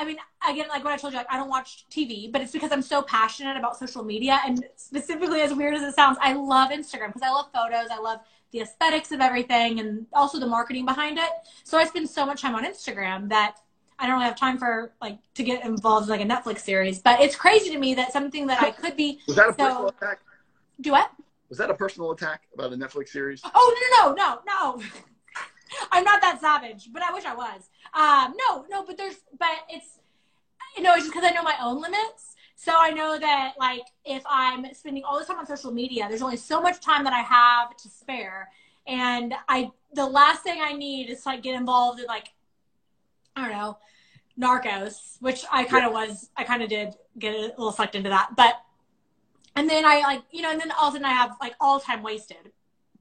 mean, again, like what I told you, like, I don't watch TV, but it's because I'm so passionate about social media, and specifically, as weird as it sounds, I love Instagram because I love photos, I love the aesthetics of everything, and also the marketing behind it. So I spend so much time on Instagram that I don't really have time for to get involved in like a Netflix series. But it's crazy to me that something that I could be. Was that a personal attack? Do what? Was that a personal attack about a Netflix series? Oh no. I'm not that savage, but I wish I was. No, but it's it's just because I know my own limits. So I know that like if I'm spending all this time on social media, there's only so much time that I have to spare. And the last thing I need is to like get involved in like, I don't know, Narcos, which I kind of did get a little sucked into that. But, and then I like, you know, and then all of a sudden I have like all time wasted.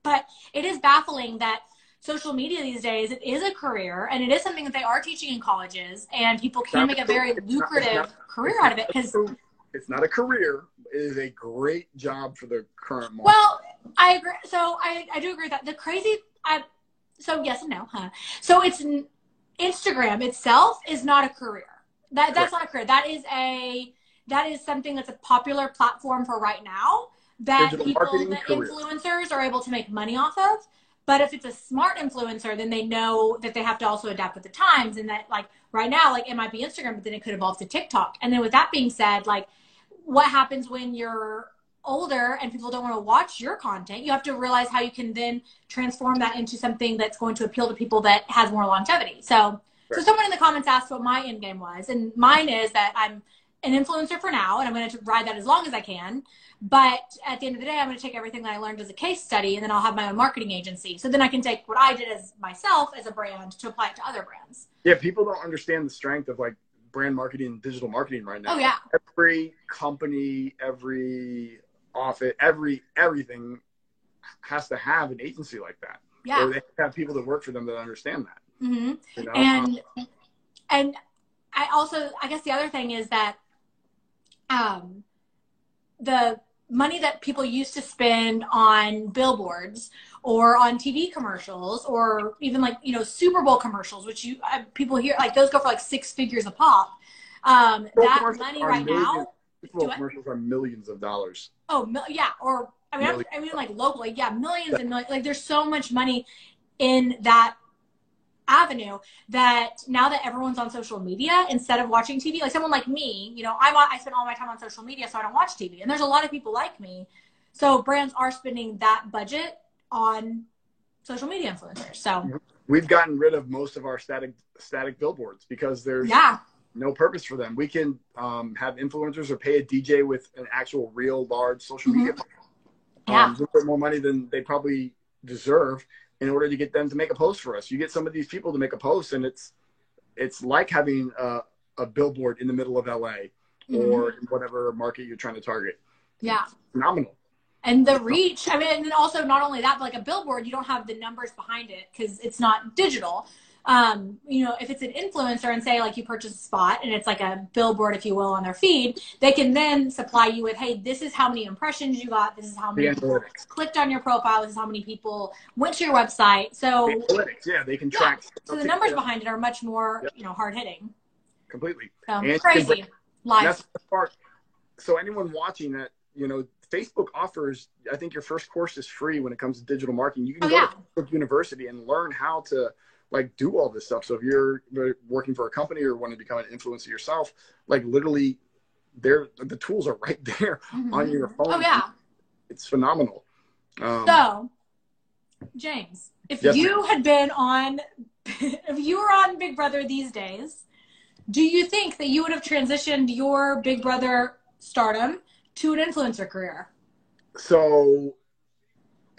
But it is baffling that social media these days, it is a career and it is something that they are teaching in colleges and people can make a very lucrative career out of it because it's not a career. It is a great job for the current market. Well, I agree. So I do agree with that. So yes and no, huh? So it's Instagram itself is not a career. That's not a career. That is something that's a popular platform for right now that influencers are able to make money off of. But if it's a smart influencer, then they know that they have to also adapt with the times and that like right now, like it might be Instagram, but then it could evolve to TikTok. And then with that being said, like what happens when you're older and people don't want to watch your content? You have to realize how you can then transform that into something that's going to appeal to people that has more longevity. So someone in the comments asked what my end game was, and mine is that I'm an influencer for now, and I'm going to ride that as long as I can. But at the end of the day, I'm going to take everything that I learned as a case study, and then I'll have my own marketing agency. So then I can take what I did as myself as a brand to apply it to other brands. Yeah, people don't understand the strength of like brand marketing and digital marketing right now. Oh yeah. Every company, every office, everything has to have an agency like that. Yeah. Or they have people that work for them that understand that. Mm-hmm. You know? And I guess the other thing is that the money that people used to spend on billboards or on TV commercials or even like, you know, Super Bowl commercials, which people hear like those go for like 6 figures a pop. That money right now. Super Bowl commercials are millions of dollars. Oh, yeah. Or I mean, like locally, yeah, millions and millions. Like there's so much money in that avenue that now that everyone's on social media instead of watching TV, like someone like me, you know, I spend all my time on social media, so I don't watch TV. And there's a lot of people like me. So brands are spending that budget on social media influencers. So we've gotten rid of most of our static billboards because there's no purpose for them. We can have influencers or pay a DJ with an actual real large social media. We put more money than they probably deserve in order to get them to make a post for us. You get some of these people to make a post, and it's like having a billboard in the middle of LA or in whatever market you're trying to target. Yeah. It's phenomenal. And the reach, I mean, and then also not only that, but like a billboard, you don't have the numbers behind it because it's not digital. You know, if it's an influencer and say like you purchase a spot and it's like a billboard, if you will, on their feed, they can then supply you with, hey, this is how many impressions you got. This is how many people clicked on your profile. This is how many people went to your website. So analytics, they can track. So the numbers behind it are much more, you know, hard hitting. Completely. So crazy. Live. That's the part. So anyone watching that, you know, Facebook offers, I think your first course is free when it comes to digital marketing. You can go to Facebook University and learn how to like do all this stuff. So if you're working for a company or want to become an influencer yourself, like literally the tools are right there on your phone. Oh yeah. It's phenomenal. So James, if you had been on, if you were on Big Brother these days, do you think that you would have transitioned your Big Brother stardom to an influencer career? So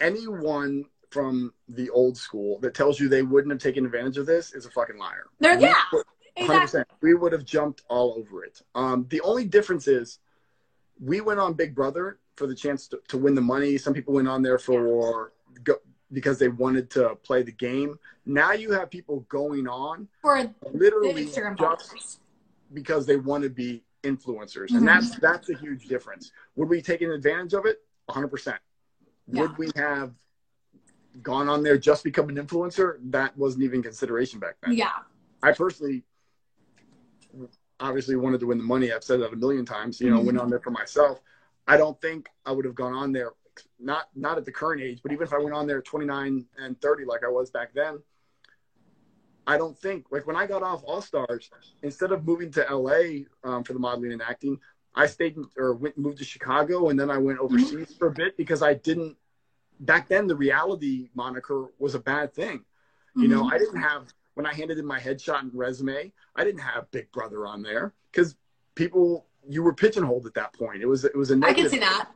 anyone from the old school that tells you they wouldn't have taken advantage of this is a fucking liar. Exactly. 100%. We would have jumped all over it. The only difference is we went on Big Brother for the chance to win the money. Some people went on there because they wanted to play the game. Now you have people going on for literally just because they want to be influencers. And that's a huge difference. Would we take advantage of it? 100%. Would we have gone on there just become an influencer? That wasn't even consideration back then. Yeah. I personally obviously wanted to win the money. I've said that a million times, you know, went on there for myself. I don't think I would have gone on there, not at the current age, but even if I went on there at 29 and 30 like I was back then, I don't think, like when I got off All Stars, instead of moving to LA for the modeling and acting, I moved to Chicago, and then I went overseas for a bit because I didn't, back then the reality moniker was a bad thing. You know, I didn't have, when I handed in my headshot and resume, I didn't have Big Brother on there because people you were pigeonholed at that point. It was a I negative. can see that.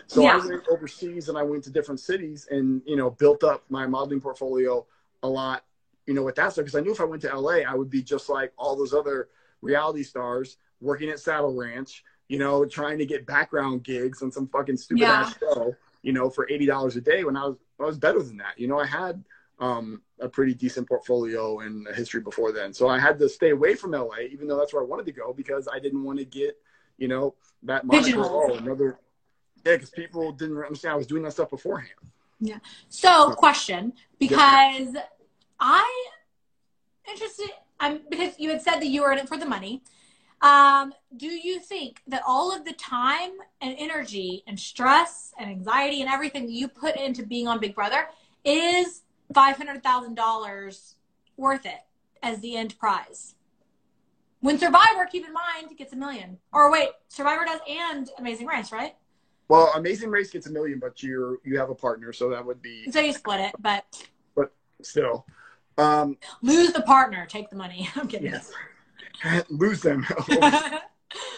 So Yeah. I went overseas and I went to different cities and, you know, built up my modeling portfolio a lot, you know, with that stuff. Because I knew if I went to LA, I would be just like all those other reality stars working at Saddle Ranch, you know, trying to get background gigs on some fucking stupid ass show, you know, for $80 a day when I was better than that. You know, I had a pretty decent portfolio and a history before then. So I had to stay away from LA, even though that's where I wanted to go, because I didn't want to get, you know, that moniker. Oh, another. Yeah, because people didn't understand I was doing that stuff beforehand. Yeah. So, question, because because you had said that you were in it for the money. Do you think that all of the time and energy and stress and anxiety and everything that you put into being on Big Brother is $500,000 worth it as the end prize? When Survivor, keep in mind, gets $1 million. Or wait, Survivor does and Amazing Race, right? Well, Amazing Race gets $1 million, but you have a partner, so that would be. So you split it, but still, lose the partner, take the money. I'm kidding. Yes. Lose them.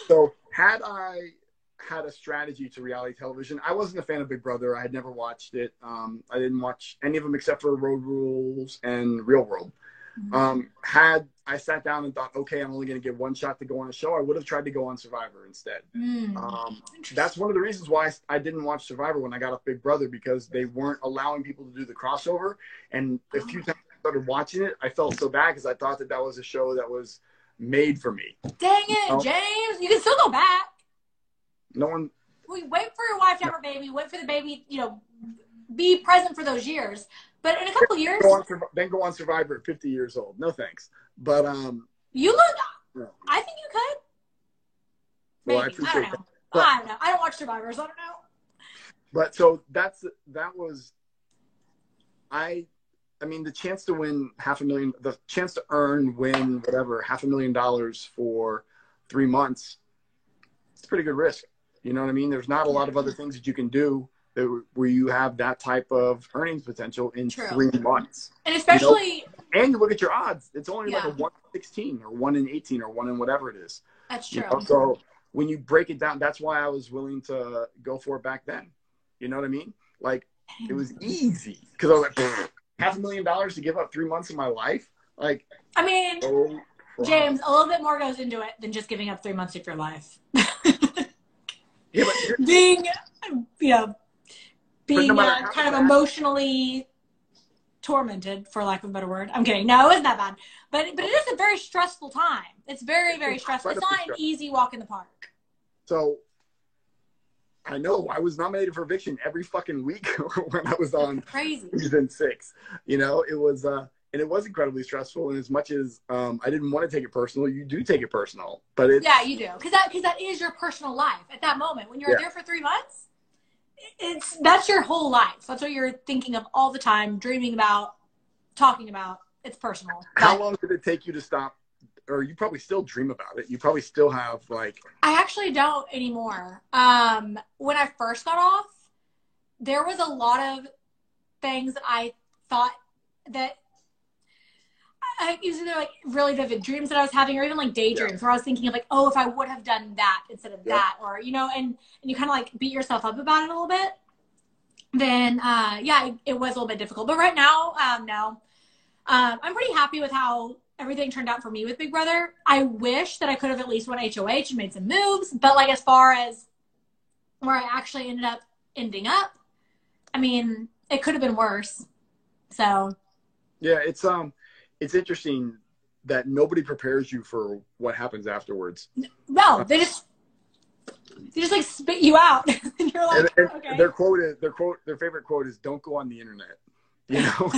So had I had a strategy to reality television, I wasn't a fan of Big Brother. I had never watched it. I didn't watch any of them except for Road Rules and Real World. Had I sat down and thought, okay, I'm only going to get one shot to go on a show, I would have tried to go on Survivor instead. That's one of the reasons why I didn't watch Survivor when I got off Big Brother, because they weren't allowing people to do the crossover. And a few times I started watching it, I felt so bad because I thought that was a show that was made for me. Dang it, James. You can still go back. No one. Wait for your wife to have her baby. Wait for the baby, you know, be present for those years. But in a couple years, then go on Survivor at 50 years old. No thanks. But you look. I think you could. Maybe. Well, I appreciate don't know. that. But, I don't know. I don't watch Survivors. I don't know. But so that was. I mean, the chance to win $500,000, the chance to win whatever $500,000 for 3 months. It's a pretty good risk. You know what I mean? There's not a lot of other things that you can do where you have that type of earnings potential in 3 months. And especially, you know? And you look at your odds. It's only like a 1 in 16 or 1 in 18 or 1 in whatever it is. That's true. You know? So when you break it down, that's why I was willing to go for it back then. You know what I mean? Like, it was easy because I was like, $500,000 to give up 3 months of my life. Like, I mean, James, a little bit more goes into it than just giving up 3 months of your life. Yeah, but being kind of emotionally tormented, for lack of a better word. I'm kidding. No, it wasn't that bad. But it is a very stressful time. It's very, very stressful. It's not an easy walk in the park. So I know I was nominated for eviction every fucking week when I was on season 6. You know, it was and it was incredibly stressful. And as much as I didn't want to take it personal, you do take it personal. But yeah, you do, because that is your personal life at that moment when you're there for 3 months. That's your whole life. That's what you're thinking of all the time, dreaming about, talking about. It's personal. How long did it take you to stop? Or you probably still dream about it. You probably still have like. I actually don't anymore. When I first got off, there was a lot of things that I thought that it was either like really vivid dreams that I was having, or even like daydreams where I was thinking of like, oh, if I would have done that instead of that, or, you know, and you kind of like beat yourself up about it a little bit. Then, it was a little bit difficult. But right now, no. I'm pretty happy with how everything turned out for me with Big Brother. I wish that I could have at least won HOH and made some moves. But like, as far as where I actually ending up, I mean, it could have been worse. So. Yeah, it's interesting that nobody prepares you for what happens afterwards. No, they just like spit you out. And you're like, and okay. Their favorite quote is, "Don't go on the internet." You know?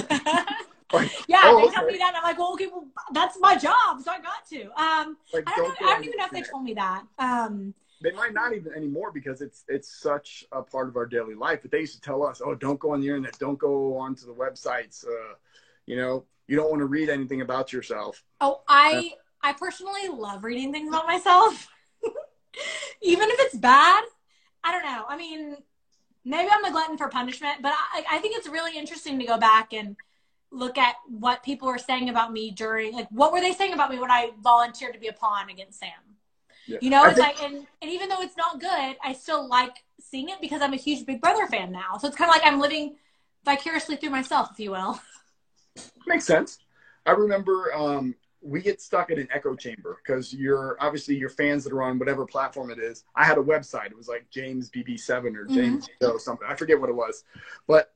Like, they tell me that, and I'm like, well, okay, well, that's my job, so I got to. I don't even know if they told me that. They might not even anymore, because it's such a part of our daily life. But they used to tell us, "Oh, don't go on the internet. Don't go onto the websites. You know, you don't want to read anything about yourself." Oh, I personally love reading things about myself, even if it's bad. I don't know. I mean, maybe I'm a glutton for punishment, but I think it's really interesting to go back and look at what people were saying about me during, like, what were they saying about me when I volunteered to be a pawn against Sam? You know, I it's think, like, and even though it's not good, I still like seeing it because I'm a huge Big Brother fan now. So it's kind of like I'm living vicariously through myself, if you will. makes sense. I remember we get stuck in an echo chamber because you're obviously your fans that are on whatever platform it is. I had a website. It was like James BB7 or James something. I forget what it was, but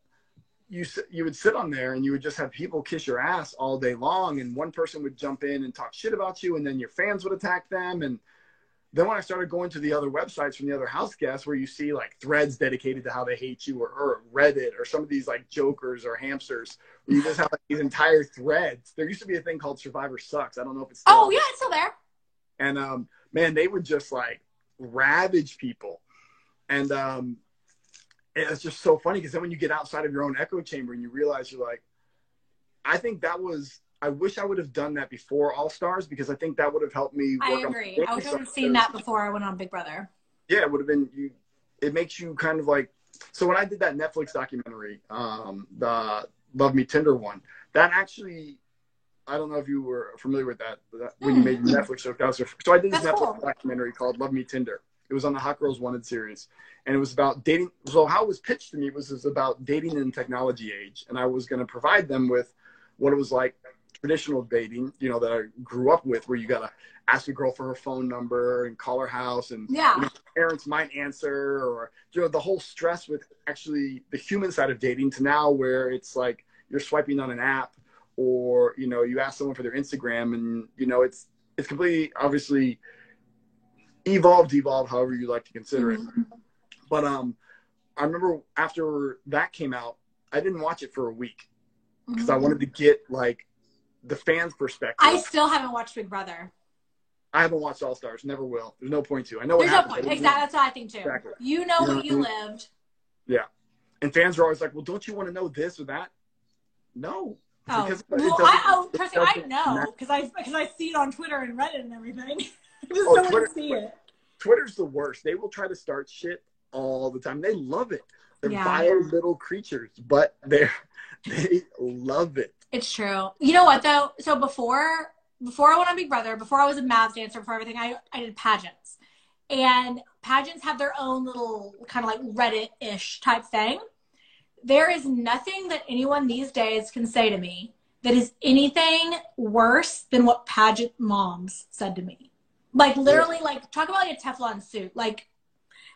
you would sit on there and you would just have people kiss your ass all day long, and one person would jump in and talk shit about you, and then your fans would attack them. And then when I started going to the other websites from the other house guests, where you see like threads dedicated to how they hate you, or Reddit, or some of these like jokers or hamsters, where you just have like these entire threads. There used to be a thing called Survivor Sucks. I don't know if it's still Oh yeah, it's still there. And man, they would just like ravage people. And it's just so funny because then when you get outside of your own echo chamber and you realize you're like, I wish I would have done that before All Stars, because I think that would have helped me work. I agree. I wish I would have seen that before I went on Big Brother. Yeah, it would have been, it makes you kind of like, so when I did that Netflix documentary, the Love Me Tinder one, that actually, I don't know if you were familiar with that, when you made your Netflix show. So I did this Netflix documentary called Love Me Tinder. It was on the Hot Girls Wanted series. And it was about dating. So how it was pitched to me was about dating in the technology age. And I was going to provide them with what it was like traditional dating, you know, that I grew up with, where you got to ask a girl for her phone number and call her house, and you know, parents might answer, or, you know, the whole stress with actually the human side of dating, to now where it's like you're swiping on an app, or, you know, you ask someone for their Instagram, and, you know, it's completely obviously evolved, however you like to consider it. But I remember after that came out, I didn't watch it for a week because I wanted to get like the fans' perspective. I still haven't watched Big Brother. I haven't watched All Stars. Never will. There's no point to. I know there's what no happened. point. Exactly. That's what I think too. Exactly. You know what you lived. Yeah. And fans are always like, well, don't you want to know this or that? No. Trust me, I know because I see it on Twitter and Reddit and everything. I just don't want to see it. Twitter's the worst. They will try to start shit all the time. They love it. They're vile little creatures, but they love it. It's true. You know what though? So before I went on Big Brother, before I was a Mavs dancer, before everything, I did pageants. And pageants have their own little kind of like Reddit-ish type thing. There is nothing that anyone these days can say to me that is anything worse than what pageant moms said to me. Like literally, like talk about like a Teflon suit. Like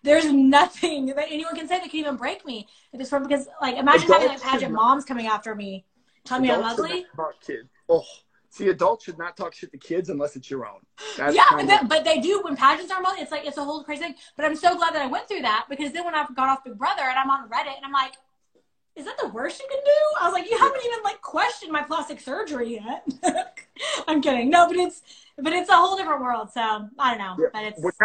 there's nothing that anyone can say that can even break me at this point, because like imagine having like pageant moms coming after me, telling me I'm ugly. See, adults should not talk shit to kids unless it's your own. That's but they do when pageants are. It's like it's a whole crazy thing. But I'm so glad that I went through that, because then when I got off Big Brother and I'm on Reddit and I'm like, is that the worst you can do? I was like, you haven't even like questioned my plastic surgery yet. I'm kidding. No, but it's a whole different world. So I don't know. Yeah. But it's what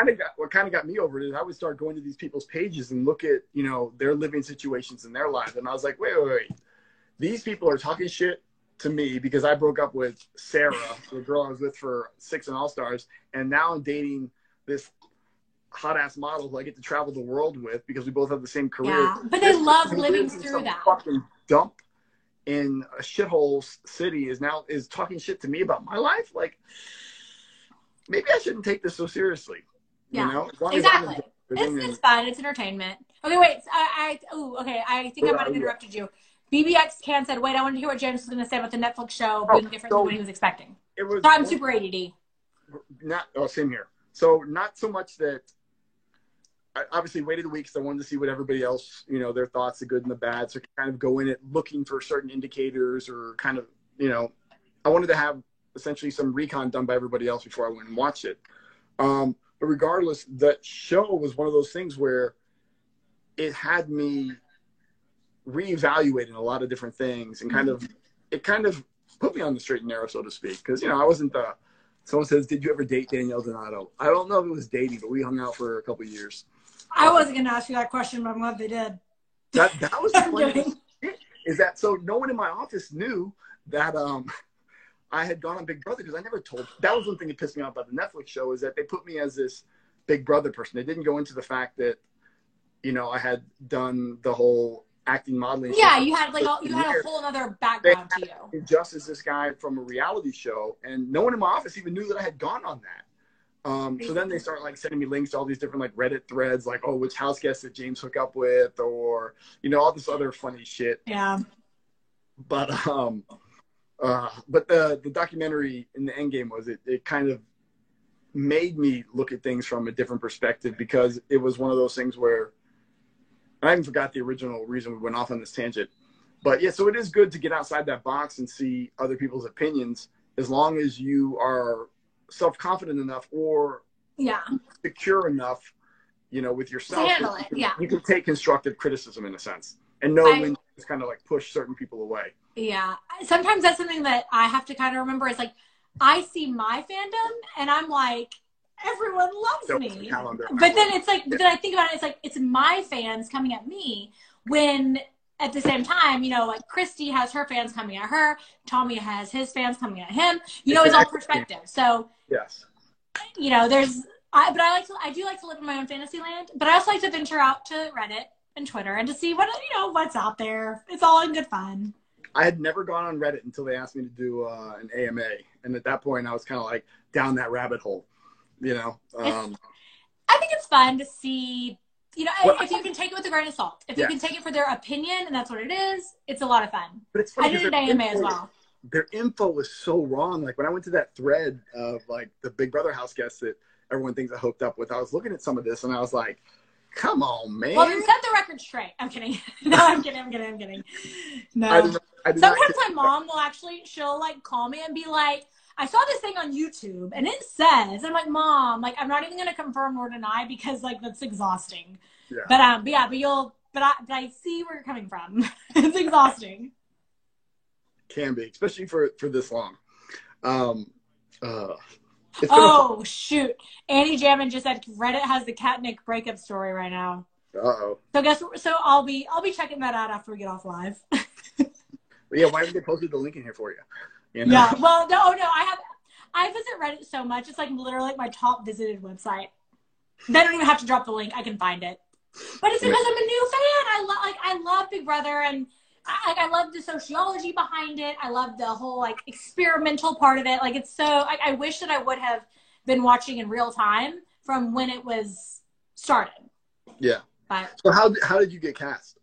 kind of got me over it is I would start going to these people's pages and look at, you know, their living situations in their lives, and I was like, wait. These people are talking shit to me because I broke up with Sarah, the girl I was with for 6 and All Stars, and now I'm dating this hot ass model who I get to travel the world with because we both have the same career. Yeah, but they love living through that. Fucking dump in a shithole city is talking shit to me about my life. Like, maybe I shouldn't take this so seriously. Yeah, you know? Exactly. It's fun. It's entertainment. Okay, wait. I think I might have interrupted you. BBX Can said, wait, I want to hear what James was going to say about the Netflix show being different than what he was expecting. So I'm super ADD. Same here. So not so much that I obviously waited a week because I wanted to see what everybody else, you know, their thoughts, the good and the bad. So kind of go in it looking for certain indicators, or kind of, you know, I wanted to have essentially some recon done by everybody else before I went and watched it. But regardless, that show was one of those things where it had me reevaluating a lot of different things, and kind of put me on the straight and narrow, so to speak. Because, you know, I wasn't someone says, did you ever date Danielle Donato? I don't know if it was dating, but we hung out for a couple of years. I wasn't going to ask you that question, but I'm glad they did. That was the funniest shit, is that so no one in my office knew that I had gone on Big Brother, because I never told. That was one thing that pissed me off about the Netflix show, is that they put me as this Big Brother person. They didn't go into the fact that, you know, I had done the whole acting, modeling. Yeah, you had a whole other background to you. Just as this guy from a reality show, and no one in my office even knew that I had gone on that. So then they start like sending me links to all these different like Reddit threads, like, oh, which house guest did James hook up with, or all this other funny shit. Yeah. But the documentary in the end game was it kind of made me look at things from a different perspective, because it was one of those things where I even forgot the original reason we went off on this tangent. But yeah, so it is good to get outside that box and see other people's opinions, as long as you are self-confident enough or secure enough, with yourself. To handle it, yeah. You can take constructive criticism in a sense and know when to kind of like push certain people away. Yeah. Sometimes that's something that I have to kind of remember is like, I see my fandom and I'm like, everyone loves me. But then it's like, but then I think about it, it's like, it's my fans coming at me when at the same time, like Christy has her fans coming at her, Tommy has his fans coming at him, it's all perspective. So, yes, I do like to live in my own fantasy land, but I also like to venture out to Reddit and Twitter and to see what's out there. It's all in good fun. I had never gone on Reddit until they asked me to do an AMA. And at that point I was kind of like down that rabbit hole, I think it's fun to see, if you can take it with a grain of salt, if you can take it for their opinion and that's what it is, it's a lot of fun. But it's funny, I did an AMA as well. Their info was so wrong. Like when I went to that thread of like the Big Brother house guests that everyone thinks I hooked up with, I was looking at some of this and I was like, come on, man. Well, then set the record straight. I'm kidding. No, I'm kidding. No. Sometimes my mom will she'll like call me and be like, I saw this thing on YouTube and it says, I'm like, Mom, like, I'm not even going to confirm or deny because like, that's exhausting. Yeah. But I see where you're coming from. It's exhausting. Can be, especially for this long. Shoot. Annie Jammin just said Reddit has the Kat Nick breakup story right now. Uh-oh. So I'll be checking that out after we get off live. Yeah, why haven't they posted the link in here for you? Yeah, well, no, I visit Reddit so much. It's like literally like my top visited website. They don't even have to drop the link. I can find it. But it's because I'm a new fan. I love Big Brother, and I love the sociology behind it. I love the whole like experimental part of it. Like it's so, I wish that I would have been watching in real time from when it was started. Yeah. But so how did you get cast?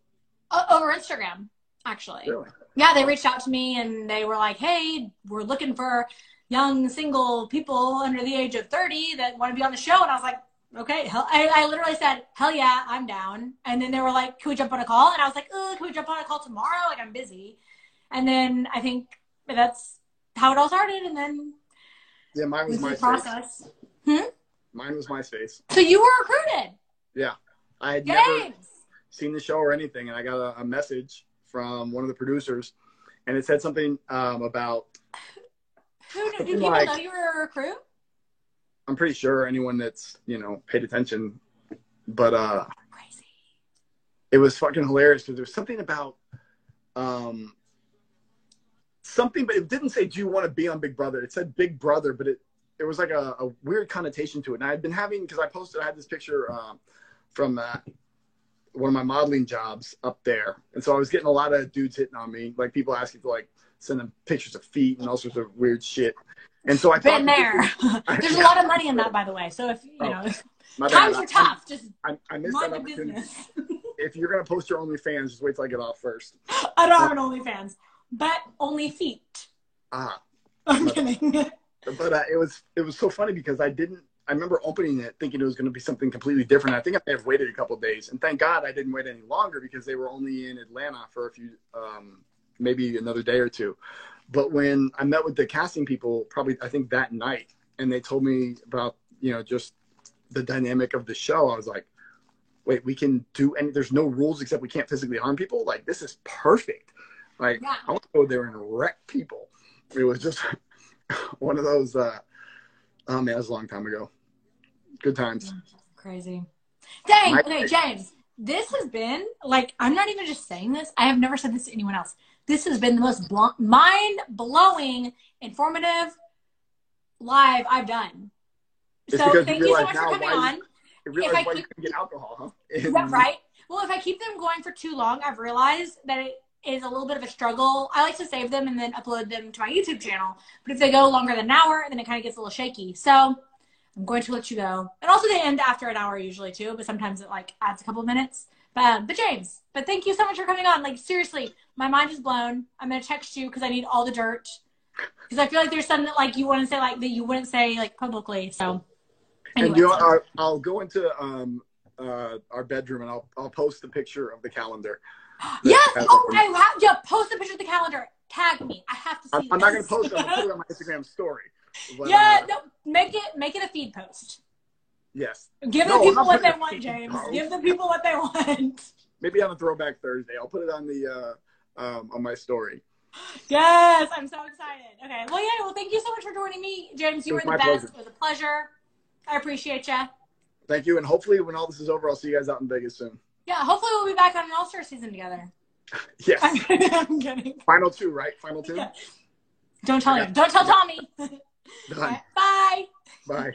Over Instagram, actually. Really? Yeah, they reached out to me and they were like, hey, we're looking for young single people under the age of 30 that want to be on the show. And I was like, okay. I literally said, hell yeah, I'm down. And then they were like, can we jump on a call? And I was like, can we jump on a call tomorrow? Like, I'm busy. And then I think that's how it all started. And then mine was MySpace. Process. Mine was MySpace. So you were recruited? Yeah. I had never seen the show or anything. And I got a message from one of the producers, and it said something about. Do people know you were a recruit? I'm pretty sure anyone that's paid attention, but crazy. It was fucking hilarious because there was something about something, but it didn't say, "Do you want to be on Big Brother?" It said Big Brother, but it was like a weird connotation to it. And I had been having, because I had this picture from one of my modeling jobs up there. And so I was getting a lot of dudes hitting on me, like people asking to like send them pictures of feet and all sorts of weird shit. And so I thought there's a lot of money in that, by the way. So if times are tough, just I missed that opportunity. If you're gonna post your OnlyFans, just wait till I get off first. I don't have an OnlyFans, but only feet. I'm kidding. But it was so funny because I remember opening it thinking it was going to be something completely different. I think I may have waited a couple of days, and thank God I didn't wait any longer because they were only in Atlanta for a few, maybe another day or two. But when I met with the casting people, probably I think that night, and they told me about just the dynamic of the show, I was like, wait, we can do any? There's no rules except we can't physically harm people. Like this is perfect. Like I want to go there and wreck people. It was just one of those. Oh man, that was a long time ago. Good times. Crazy. Dang. Okay, James. This has been like, I'm not even just saying this. I have never said this to anyone else. This has been the most mind-blowing, informative live I've done. So thank you so much for coming on. You realize why you couldn't get alcohol, huh? Is that right? Well, if I keep them going for too long, I've realized that it is a little bit of a struggle. I like to save them and then upload them to my YouTube channel. But if they go longer than an hour, then it kind of gets a little shaky. So I'm going to let you go. And also they end after an hour usually too, but sometimes it like adds a couple of minutes. But James, but thank you so much for coming on. Like seriously, my mind is blown. I'm going to text you because I need all the dirt. Because I feel like there's something that like you want to say like that you wouldn't say like publicly. So anyway. And I'll go into our bedroom and I'll post a picture of the calendar. Yes. Oh, yeah. Post a picture of the calendar. Tag me. I have to see. I'm not going to post it. I'm going to put it on my Instagram story. But, yeah. No. Make it a feed post. Yes. Give the people what they want, James. Give the people what they want. Maybe on a Throwback Thursday. I'll put it on the on my story. Yes, I'm so excited. Okay. Well, yeah. Well, thank you so much for joining me, James. You were the best. Pleasure. It was a pleasure. I appreciate you. Thank you. And hopefully when all this is over, I'll see you guys out in Vegas soon. Yeah. Hopefully we'll be back on an All-Star season together. Yes. I'm kidding. Final two, right? Final two? Yeah. Don't tell him. Don't tell Tommy. Done. Right. Bye. Bye.